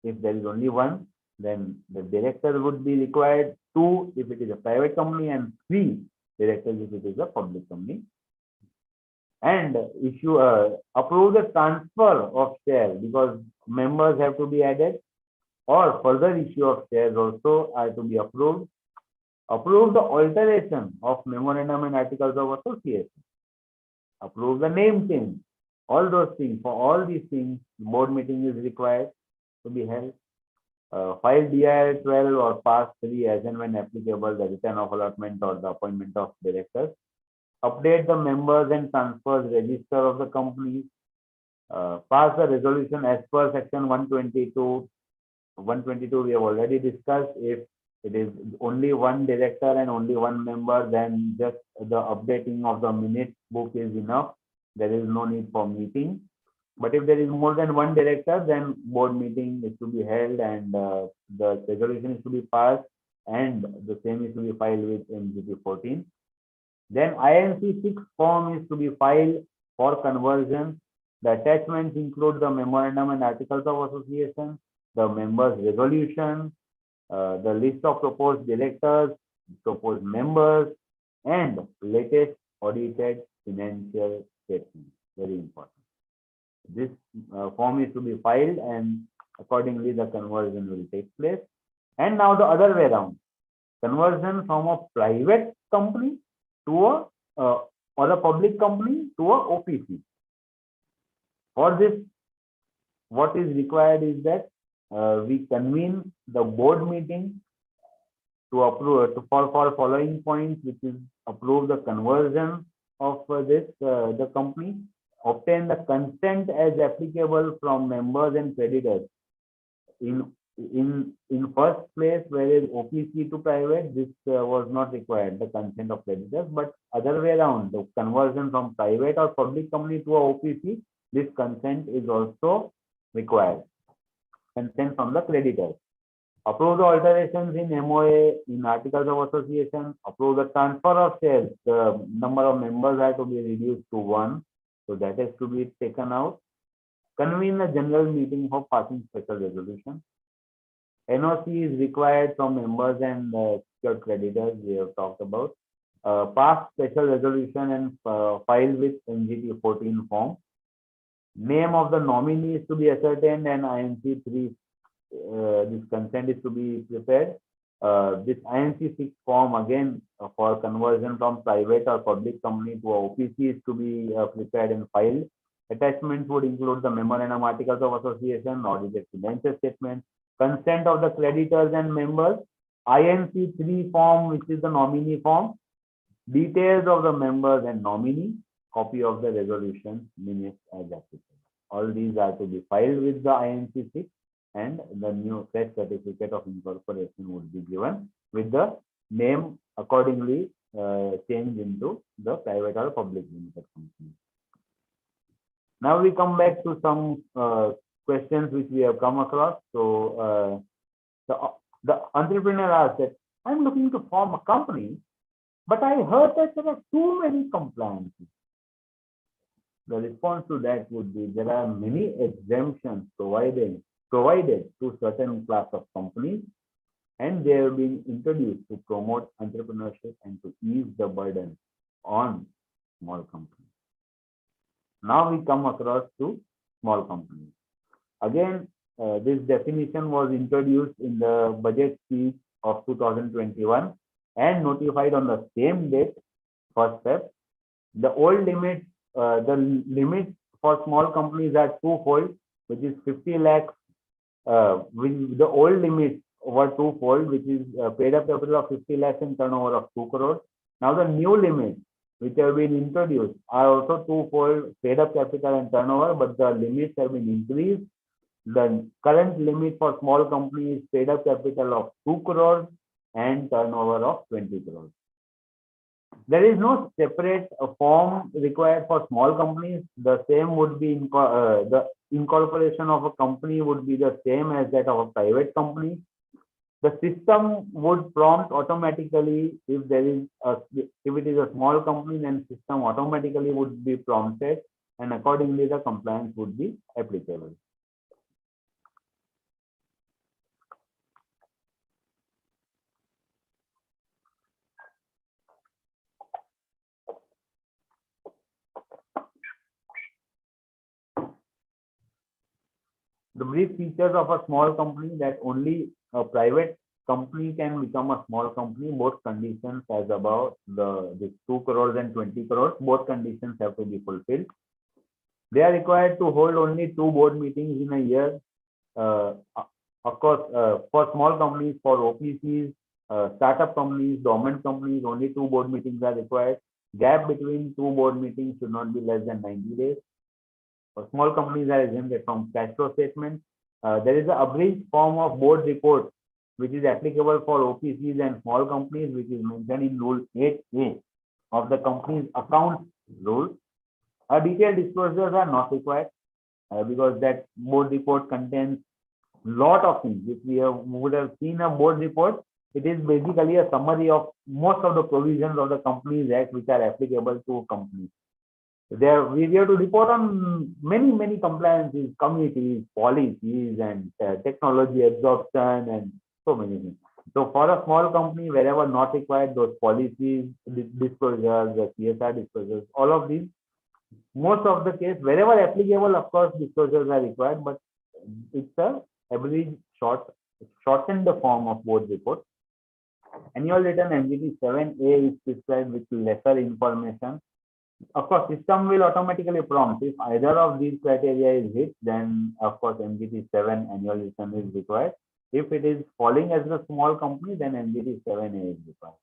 if there is only one, then the director would be required 2 if it is a private company and 3 directors if it is a public company. And approve the transfer of shares, because members have to be added, or further issue of shares also are to be approved. Approve the alteration of memorandum and articles of association. Approve the name change. All those things, for all these things, board meeting is required to be held. File DIR 12 or pass 3 as and when applicable, the return of allotment or the appointment of directors. Update the members and transfers register of the company. Pass the resolution as per Section 122. 122 we have already discussed. If it is only one director and only one member, then just the updating of the minute book is enough. There is no need for meeting. But if there is more than one director, then board meeting is to be held, and the resolution is to be passed, and the same is to be filed with MGP 14. Then INC 6 form is to be filed for conversion. The attachments include the memorandum and articles of association, the members' resolution, the list of proposed directors, proposed members, and latest audited financial statements. Very important. This form is to be filed, and accordingly the conversion will take place. And now the other way around, conversion from a private company to a or a public company to a OPC. For this, what is required is that we convene the board meeting to approve for following points, which is approve the conversion of the company, obtain the consent as applicable from members and creditors. In first place, whereas OPC to private, this was not required, the consent of creditors, but other way around, the conversion from private or public company to a OPC, this consent is also required. Consent from the creditors. Approve the alterations in MOA, in articles of association. Approve the transfer of shares. The number of members are to be reduced to 1, so that has to be taken out. Convene a general meeting for passing special resolution. NOC is required from members and secured creditors, we have talked about. Pass special resolution and file with NGT 14 form. Name of the nominee is to be ascertained, and INC 3, this consent is to be prepared. This INC 6 form, again, for conversion from private or public company to a OPC, is to be prepared and filed. Attachments would include the memorandum, articles of association, audited financial statement, consent of the creditors and members, INC 3 form, which is the nominee form, details of the members and nominee, copy of the resolution, minutes as applicable. All these are to be filed with the INC 6, and the new fresh certificate of incorporation would be given with the name accordingly changed into the private or public limited company. Now we come back to some questions which we have come across. So the entrepreneur asked that, I'm looking to form a company, but I heard that there are too many compliances. The response to that would be, there are many exemptions provided to certain class of companies, and they have been introduced to promote entrepreneurship and to ease the burden on small companies. Now we come across to small companies. Again, this definition was introduced in the budget speech of 2021 and notified on the same date, 1st Feb. The old limit, the limits for small companies are twofold, which is 50 lakhs. The old limits were twofold, which is paid up capital of 50 lakhs and turnover of 2 crores. Now the new limits which have been introduced are also twofold, paid up capital and turnover, but the limits have been increased. The current limit for small companies is paid up capital of 2 crores and turnover of 20 crores. There is no separate form required for small companies. The same would be the incorporation of a company would be the same as that of a private company. The system would prompt automatically if it is a small company, then system automatically would be prompted, and accordingly the compliance would be applicable. The brief features of a small company, that only a private company can become a small company. Both conditions as above, the 2 crores and 20 crores, both conditions have to be fulfilled. They are required to hold only 2 board meetings in a year. Of course, for small companies, for OPCs, startup companies, dormant companies, only 2 board meetings are required. Gap between 2 board meetings should not be less than 90 days. For small companies are exempted from cash flow statement. There is an abridged form of board report which is applicable for OPCs and small companies, which is mentioned in Rule 8A of the company's account rule. Detailed disclosures are not required because that board report contains lot of things. If we would have seen a board report, it is basically a summary of most of the provisions of the Companies Act which are applicable to companies. we have to report on many compliances, committees, policies, and technology absorption, and so many things. So for a small company, wherever not required, those policies, disclosures, the CSR disclosures, all of these, most of the case, wherever applicable, of course, disclosures are required, but it's a average shortened form of board report. Annual return MGT 7A is prescribed with lesser information. Of course, system will automatically prompt if either of these criteria is hit, then of course MGT 7 annual return is required. If it is falling as a small company, then MGT 7A is required.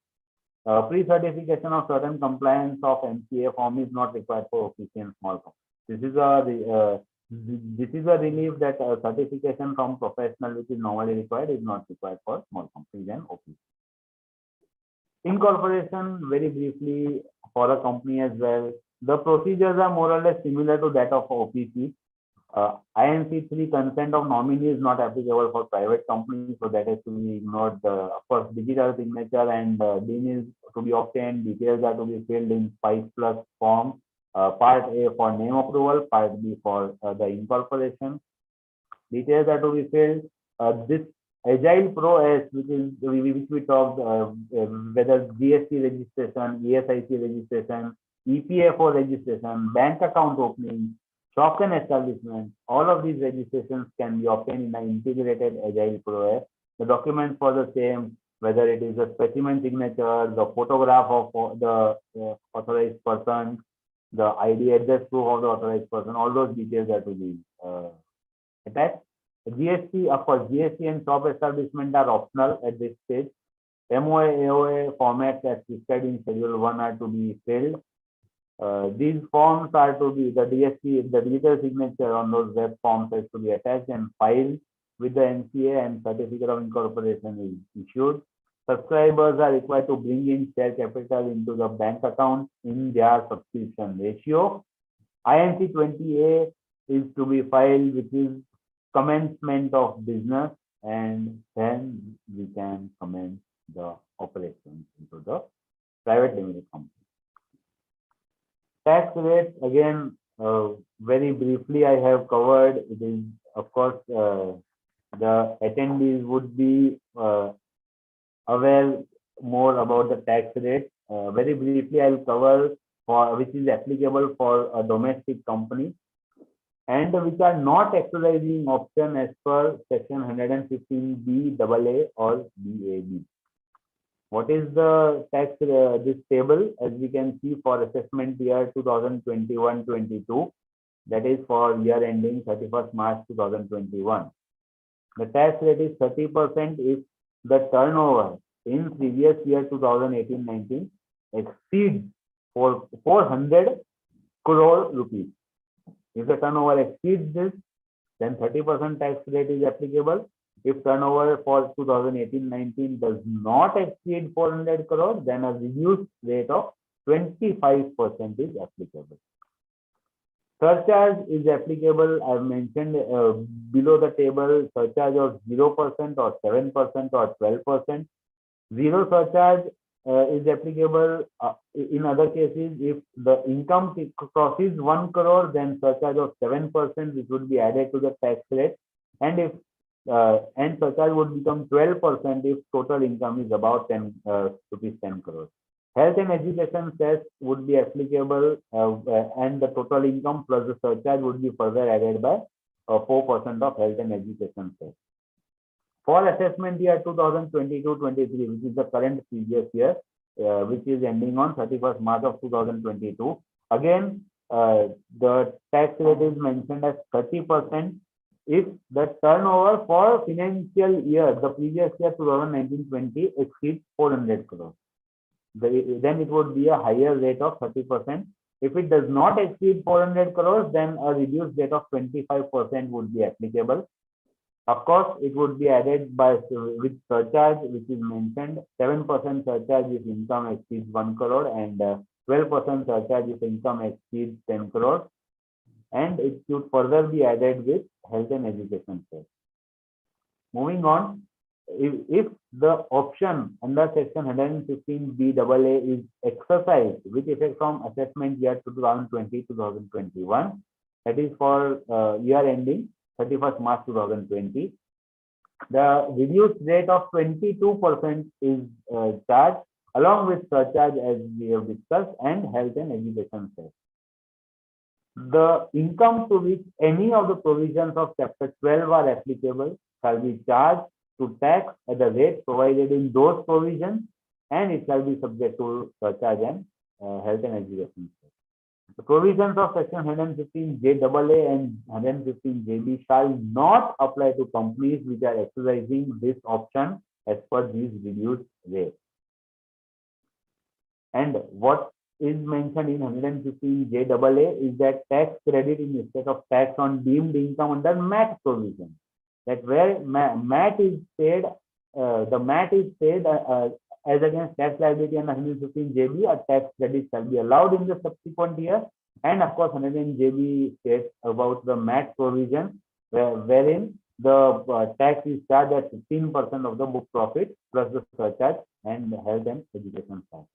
Pre-certification of certain compliance of MCA form is not required for OPC and small companies. This is a relief that certification from professional, which is normally required, is not required for small companies and OPC. Incorporation, very briefly, for a company as well, the procedures are more or less similar to that of OPC. INC 3 consent of nominee is not applicable for private companies, so that has to be ignored. Of course, digital signature and DIN is to be obtained. Details are to be filled in 5+ form. Part A for name approval, Part B for the incorporation. Details are to be filled. This Agile Pro S, which we talked, whether GST registration, ESIC registration, EPFO registration, bank account opening, shop and establishment, all of these registrations can be obtained in an integrated Agile Pro S. The documents for the same, whether it is a specimen signature, the photograph of the authorized person, the ID address proof of the authorized person, all those details are to be attached. GST, of course, GST and shop establishment are optional at this stage. MOA, AOA formats as prescribed in Schedule 1 are to be filled. These forms are to be, the DST, the digital signature on those web forms has to be attached and filed with the NCA, and certificate of incorporation is issued. Subscribers are required to bring in share capital into the bank account in their subscription ratio. INC 20A is to be filed, which is commencement of business, and then we can commence the operations into the private limited company. Tax rate, again, very briefly I have covered. It is, of course, the attendees would be aware more about the tax rate. Very briefly, I'll cover for which is applicable for a domestic company and which are not exercising option as per section 115B AA or BAB. What is the tax, this table, as we can see for assessment year 2021-22, that is for year ending 31st March 2021. The tax rate is 30% if the turnover in previous year 2018-19 exceeds 400 crore rupees. If the turnover exceeds this, then 30% tax rate is applicable. If turnover for 2018-19 does not exceed 400 crore, then a reduced rate of 25% is applicable. Surcharge is applicable. I have mentioned below the table, surcharge of 0% or 7% or 12%. Zero surcharge is applicable in other cases. If the income crosses 1 crore, then surcharge of 7%, which would be added to the tax rate, and if and surcharge would become 12% if total income is about 10 crores. Health and education cess would be applicable, and the total income plus the surcharge would be further added by 4% of health and education cess. For assessment year 2022-23, which is the current previous year, which is ending on 31st March of 2022, again, the tax rate is mentioned as 30% if the turnover for financial year, the previous year 2019-20, exceeds 400 crores. Then it would be a higher rate of 30%. If it does not exceed 400 crores, then a reduced rate of 25% would be applicable. Of course, it would be added by with surcharge, which is mentioned, 7% surcharge if income exceeds 1 crore and 12% surcharge if income exceeds 10 crores. And it should further be added with health and education cess. Moving on, if the option under section 115BAA is exercised with effect from assessment year 2020-2021, that is for year ending 31st March 2020, the reduced rate of 22% is charged along with surcharge as we have discussed and health and education cess. The income to which any of the provisions of chapter 12 are applicable shall be charged to tax at the rate provided in those provisions, and it shall be subject to surcharge and health and education cess. The provisions of section 115JAA and 115JB shall not apply to companies which are exercising this option as per these reduced rates. And what is mentioned in 115JAA is that tax credit in respect of tax on deemed income under MAT provision. That where MAT is paid, the MAT is paid as against tax liability under 115JB, a tax credit shall be allowed in the subsequent year. And of course, 115JB states about the MAT provision, wherein the tax is charged at 15% of the book profit plus the surcharge and the health and education tax.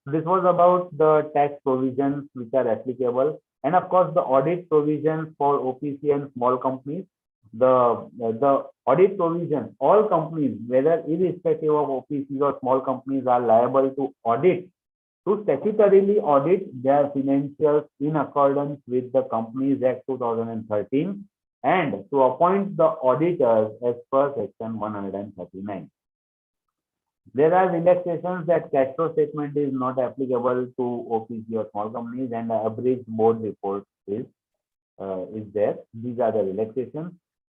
This was about the tax provisions which are applicable, and of course the audit provisions for OPC and small companies. The audit provisions, all companies, whether irrespective of OPCs or small companies, are liable to audit, to statutorily audit their financials in accordance with the Companies Act 2013 and to appoint the auditors as per section 139. There are relaxations that cash flow statement is not applicable to OPC or small companies, and the average board report is there. These are the relaxations.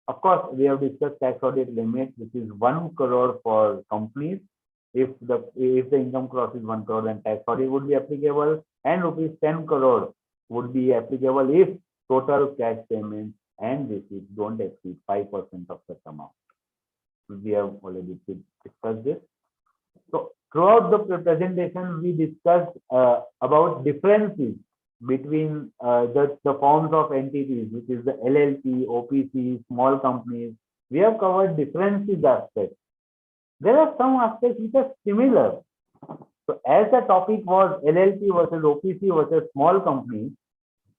Of course, we have discussed tax audit limit, which is 1 crore for companies. If the income crosses 1 crore, then tax audit would be applicable, and rupees 10 crore would be applicable if total cash payments and receipts don't exceed 5% of such amount. We have already discussed this. So throughout the presentation, we discussed about differences between the forms of entities, which is the LLP, OPC, small companies. We have covered differences aspects. There are some aspects which are similar. So as the topic was LLP versus OPC versus small companies,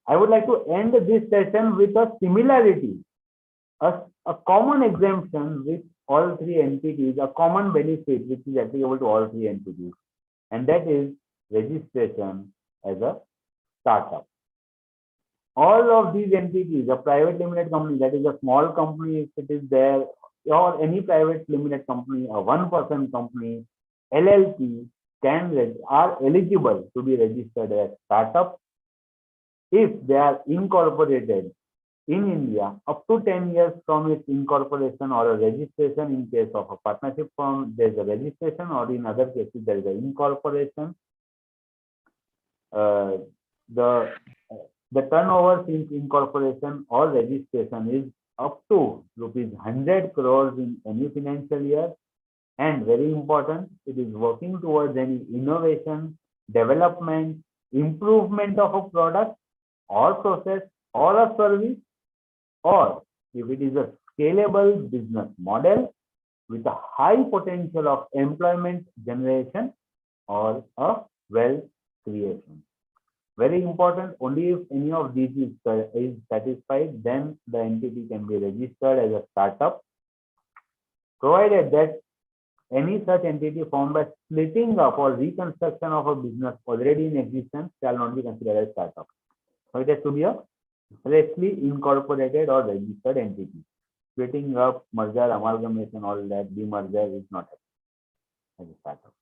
I would like to end this session with a similarity, a common exemption with all three entities, a common benefit which is applicable to all three entities, and that is registration as a startup. All of these entities, a private limited company, that is a small company if it is there, or any private limited company, a one-person company, LLP are eligible to be registered as startup if they are incorporated in India up to 10 years from its incorporation or a registration. In case of a partnership firm, there is a registration, or in other cases, there is an incorporation. The turnover since incorporation or registration is up to rupees 100 crores in any financial year. And very important, it is working towards any innovation, development, improvement of a product or process or a service, or if it is a scalable business model with a high potential of employment generation or a wealth creation. Very important, only if any of these is satisfied, then the entity can be registered as a startup, provided that any such entity formed by splitting up or reconstruction of a business already in existence shall not be considered as startup. So it has to be a freshly incorporated or registered entity. Splitting up, merger, amalgamation, all that, demerger is not as a startup.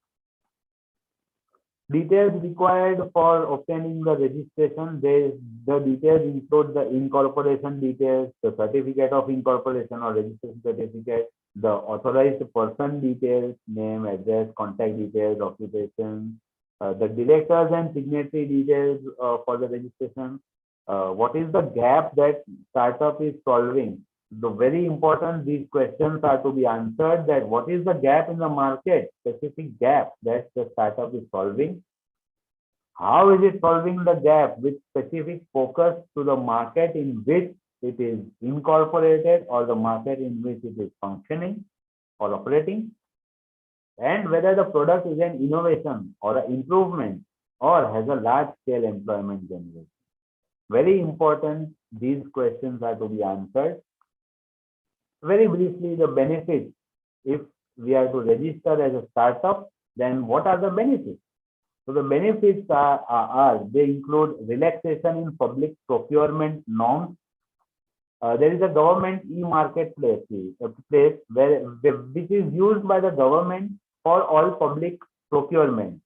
Details required for obtaining the registration. The details include the incorporation details, the certificate of incorporation or registration certificate, the authorized person details, name, address, contact details, occupation, the directors and signatory details for the registration. What is the gap that startup is solving? The very important, these questions are to be answered, that what is the gap in the market, specific gap that the startup is solving? How is it solving the gap with specific focus to the market in which it is incorporated or the market in which it is functioning? or operating, and whether the product is an innovation or an improvement or has a large scale employment generation. Very important, these questions are to be answered. Very briefly, the benefits. If we are to register as a startup, then what are the benefits? So the benefits are they include relaxation in public procurement norms. There is a government e-marketplace, a place which is used by the government for all public procurement.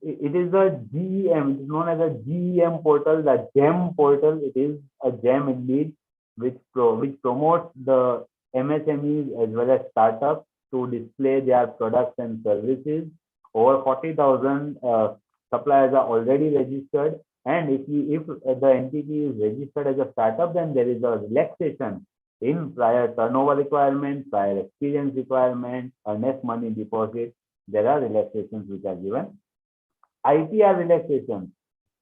It is a GEM, it is known as a GEM portal, the GEM portal. It is a GEM indeed, which promotes the MSMEs as well as startups to display their products and services. Over 40,000 suppliers are already registered. And if the entity is registered as a startup, then there is a relaxation in prior turnover requirements, prior experience requirements, earnest money deposit. There are relaxations which are given. IPR relaxation,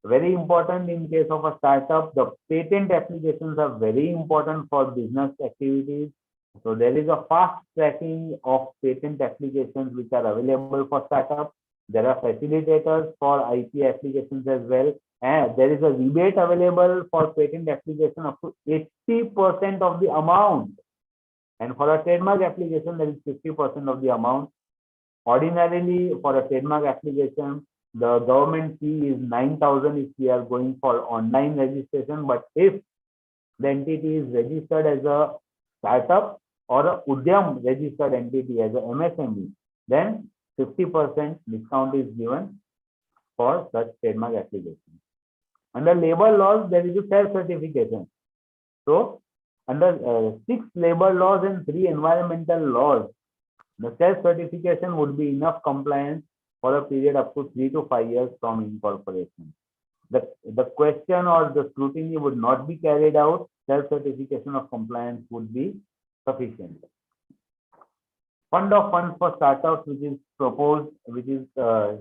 very important in case of a startup. The patent applications are very important for business activities. So there is a fast tracking of patent applications which are available for startups. There are facilitators for IP applications as well. And there is a rebate available for patent application up to 80% of the amount. And for a trademark application, there is 50% of the amount. Ordinarily, for a trademark application, the government fee is 9,000 if we are going for online registration. But if the entity is registered as a startup or a Udyam registered entity as a MSME, then 50% discount is given for such trademark application. Under labor laws, there is a self-certification. So under 6 labor laws and 3 environmental laws, the self-certification would be enough compliance for a period up to 3 to 5 years from incorporation. The question or the scrutiny would not be carried out. Self-certification of compliance would be sufficient. Fund of funds for startups, which is proposed, which is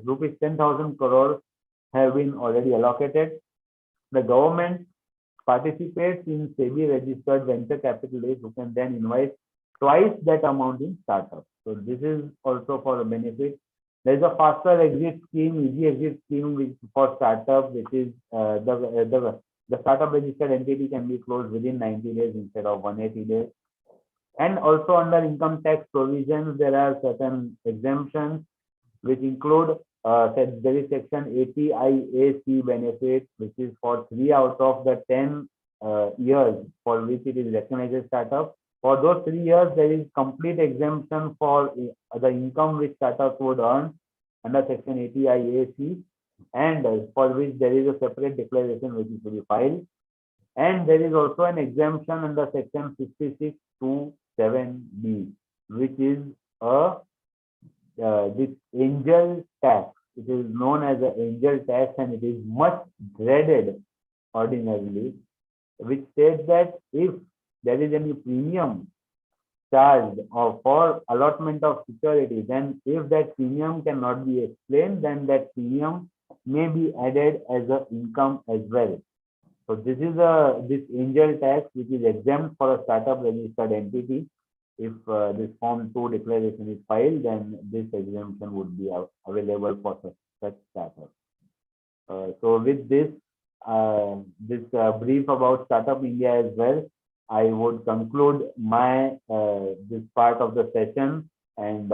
rupees 10,000 crores, have been already allocated. The government participates in SEBI registered venture capitalists who can then invest twice that amount in startups. So this is also for a benefit. There is a faster exit scheme, easy exit scheme for startup, which is the startup registered entity can be closed within 90 days instead of 180 days. And also under income tax provisions, there are certain exemptions which include there is section Llp Llp Benefits, which is for 3 out of the 10 years for which it is recognized as startup. For those 3 years, there is complete exemption for the income which startups would earn under section Llp Llp, and for which there is a separate declaration which is to be filed. And there is also an exemption under section 5627B, which is this angel tax. It is known as an angel tax, and it is much dreaded ordinarily, which states that if there is any premium charged or for allotment of security, then if that premium cannot be explained, then that premium may be added as an income as well. So this is this angel tax which is exempt for a startup registered entity. If this Form 2 declaration is filed, then this exemption would be available for such startup. So with this brief about Startup India as well, I would conclude my this part of the session, and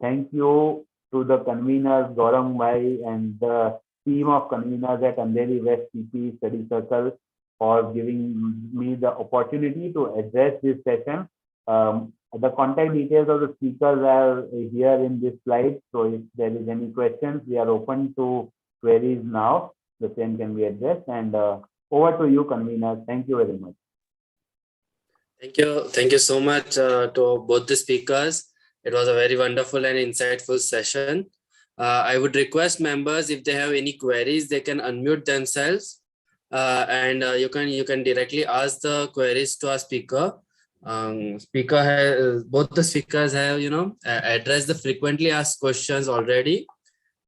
thank you to the conveners Gaurang Bhai and the team of conveners at Andheri West CP Study Circle for giving me the opportunity to address this session. The contact details of the speakers are here in this slide. So if there is any questions, we are open to queries now. The same can be addressed. And over to you, conveners. Thank you very much. Thank you so much to both the speakers. It was a very wonderful and insightful session. I would request members, if they have any queries, they can unmute themselves, and you can directly ask the queries to our speaker. Both the speakers have addressed the frequently asked questions already.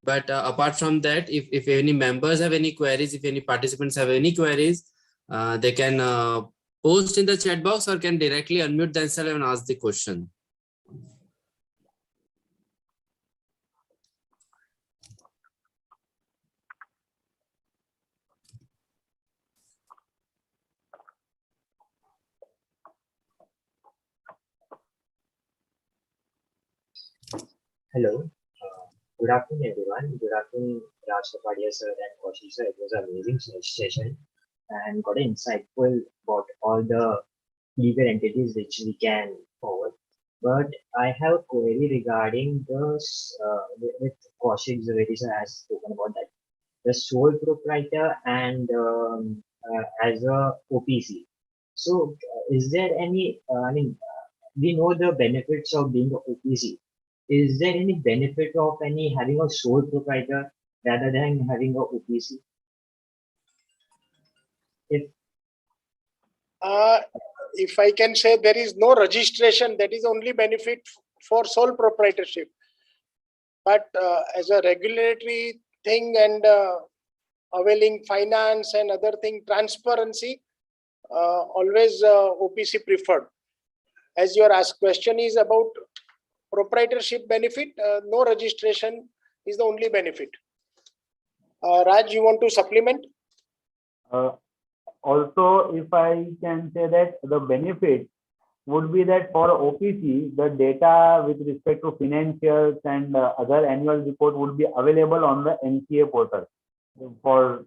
But apart from that, if any members have any queries, if any participants have any queries, they can post in the chat box or can directly unmute themselves and ask the question. Hello. Good afternoon, everyone. Good afternoon, Raj Kapadia sir and Kaushik sir. It was an amazing session and got insightful about all the legal entities which we can forward. But I have a query regarding with Kaushik Zaveri sir has spoken about that the sole proprietor and as a OPC. So, is there any? We know the benefits of being a OPC. Is there any benefit of any having a sole proprietor rather than having a OPC? If If I can say, there is no registration. That is only benefit for sole proprietorship. But as a regulatory thing and availing finance and other thing, transparency, always OPC preferred. As your asked question is about proprietorship benefit, no registration is the only benefit. Raj, you want to supplement? Also, if I can say that the benefit would be that for OPC, the data with respect to financials and other annual report would be available on the NCA portal for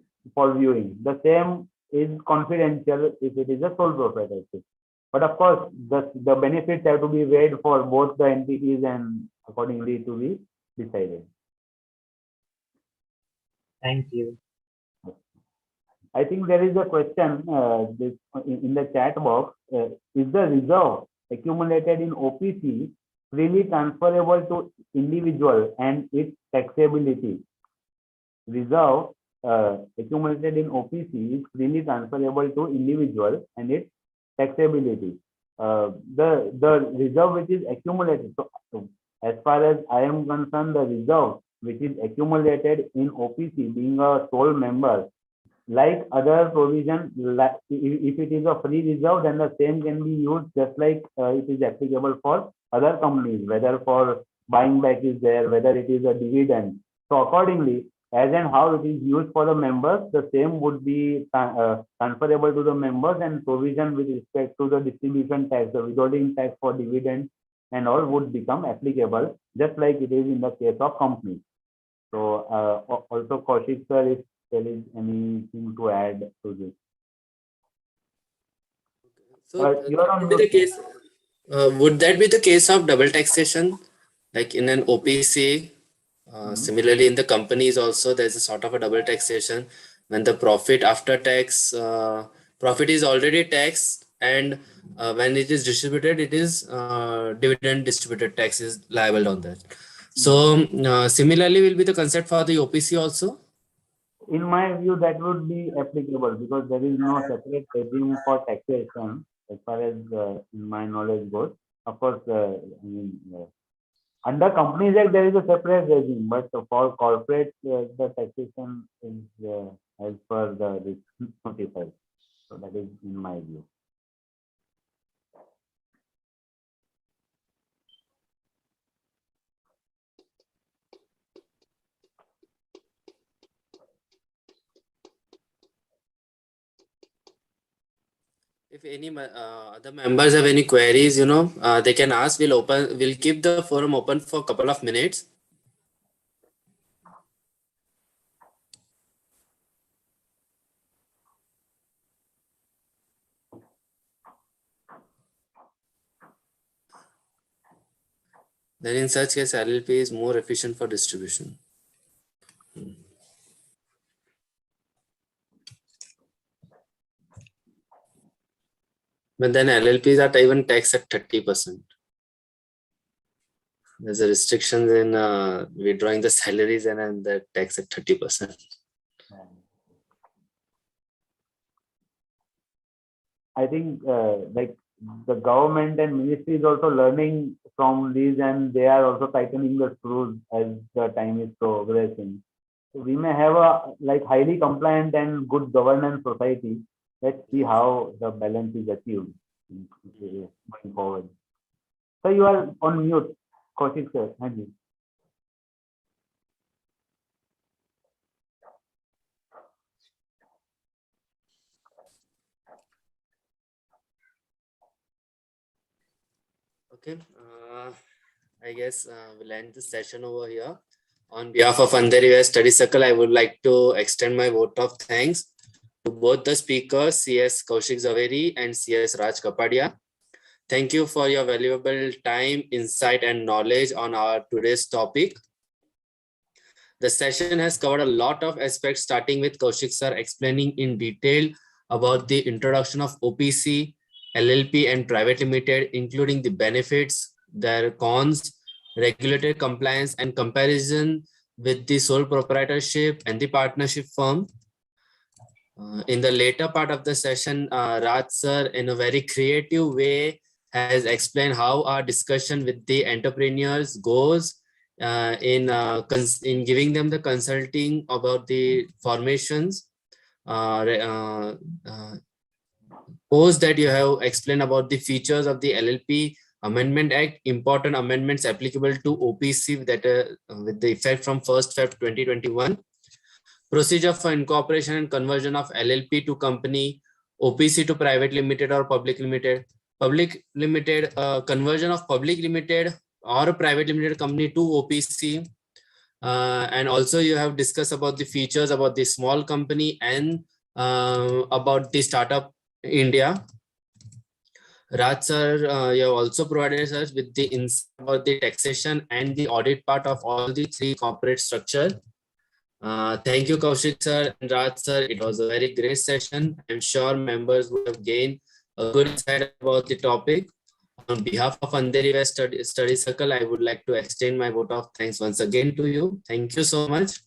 viewing. The same is confidential if it is a sole proprietorship. But of course, the benefits have to be weighed for both the entities and accordingly to be decided. thank you. I think there is a question in the chat box. Is the reserve accumulated in OPC freely transferable to individual and its taxability? Reserve accumulated in OPC is freely transferable to individual and its taxability. The reserve which is accumulated, so as far as I am concerned, the reserve which is accumulated in OPC, being a sole member, like other provision, if it is a free reserve, then the same can be used just like it is applicable for other companies, whether for buying back is there, whether it is a dividend. So accordingly, as and how it is used for the members, the same would be transferable to the members, and provision with respect to the distribution tax, the withholding tax for dividend and all would become applicable, just like it is in the case of companies. So also Kaushik sir, if there is anything to add to this. So would that be the case of double taxation, like in an OPC? Similarly, in the companies also, there's a sort of a double taxation when the profit after tax, profit is already taxed, and when it is distributed, it is dividend distributed tax is liable on that. So similarly will be the concept for the OPC also? In my view, that would be applicable because there is no separate regime for taxation as far as in my knowledge goes. Of course, under Companies Act, there is a separate regime, but for corporate, the taxation is as per the notified. So that is in my view. If any other members have any queries, they can ask. We'll keep the forum open for a couple of minutes. Then in such case, LLP is more efficient for distribution. But then LLPs are even taxed at 30%. There's a restriction in withdrawing the salaries and the tax at 30%. I think like the government and ministry is also learning from these, and they are also tightening the screws as the time is progressing. So we may have a highly compliant and good governance society. Let's see how the balance is achieved going forward. So you are on mute, Kaushik sir. Thank you. Okay. I guess we'll end the session over here. On behalf of Andheri West Study Circle, I would like to extend my vote of thanks to both the speakers, CS Kaushik Zaveri and CS Raj Kapadia. Thank you for your valuable time, insight, and knowledge on our today's topic. The session has covered a lot of aspects, starting with Kaushik sir explaining in detail about the introduction of OPC, LLP, and private limited, including the benefits, their cons, regulated compliance, and comparison with the sole proprietorship and the partnership firm. In the later part of the session, Raj sir, in a very creative way, has explained how our discussion with the entrepreneurs goes in giving them the consulting about the formations. Post that you have explained about the features of the LLP Amendment Act, important amendments applicable to OPC that with the effect from 1st Feb 2021. Procedure for incorporation and conversion of LLP to company, OPC to private limited or public limited, conversion of public limited or private limited company to OPC. And also you have discussed about the features about the small company and about the startup India. Raj sir, you have also provided us with the insight about the taxation and the audit part of all the three corporate structure. Thank you, Kaushik sir and Raj sir. It was a very great session. I'm sure members would have gained a good insight about the topic. On behalf of Andheri West Study Circle, I would like to extend my vote of thanks once again to you. Thank you so much.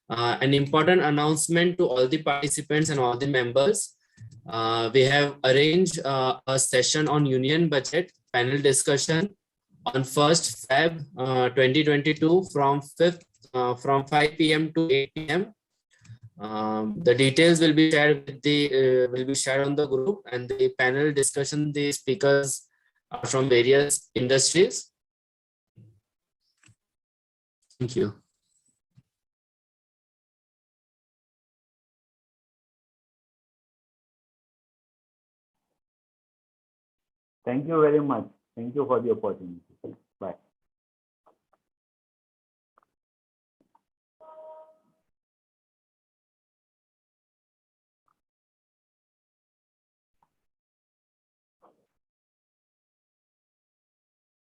An important announcement to all the participants and all the members. We have arranged a session on union budget panel discussion on 1st Feb 2022 from 5 p.m. to 8 p.m. The details will be shared with the on the group, and the panel discussion, the speakers are from various industries. Thank you. Thank you very much. Thank you for the opportunity.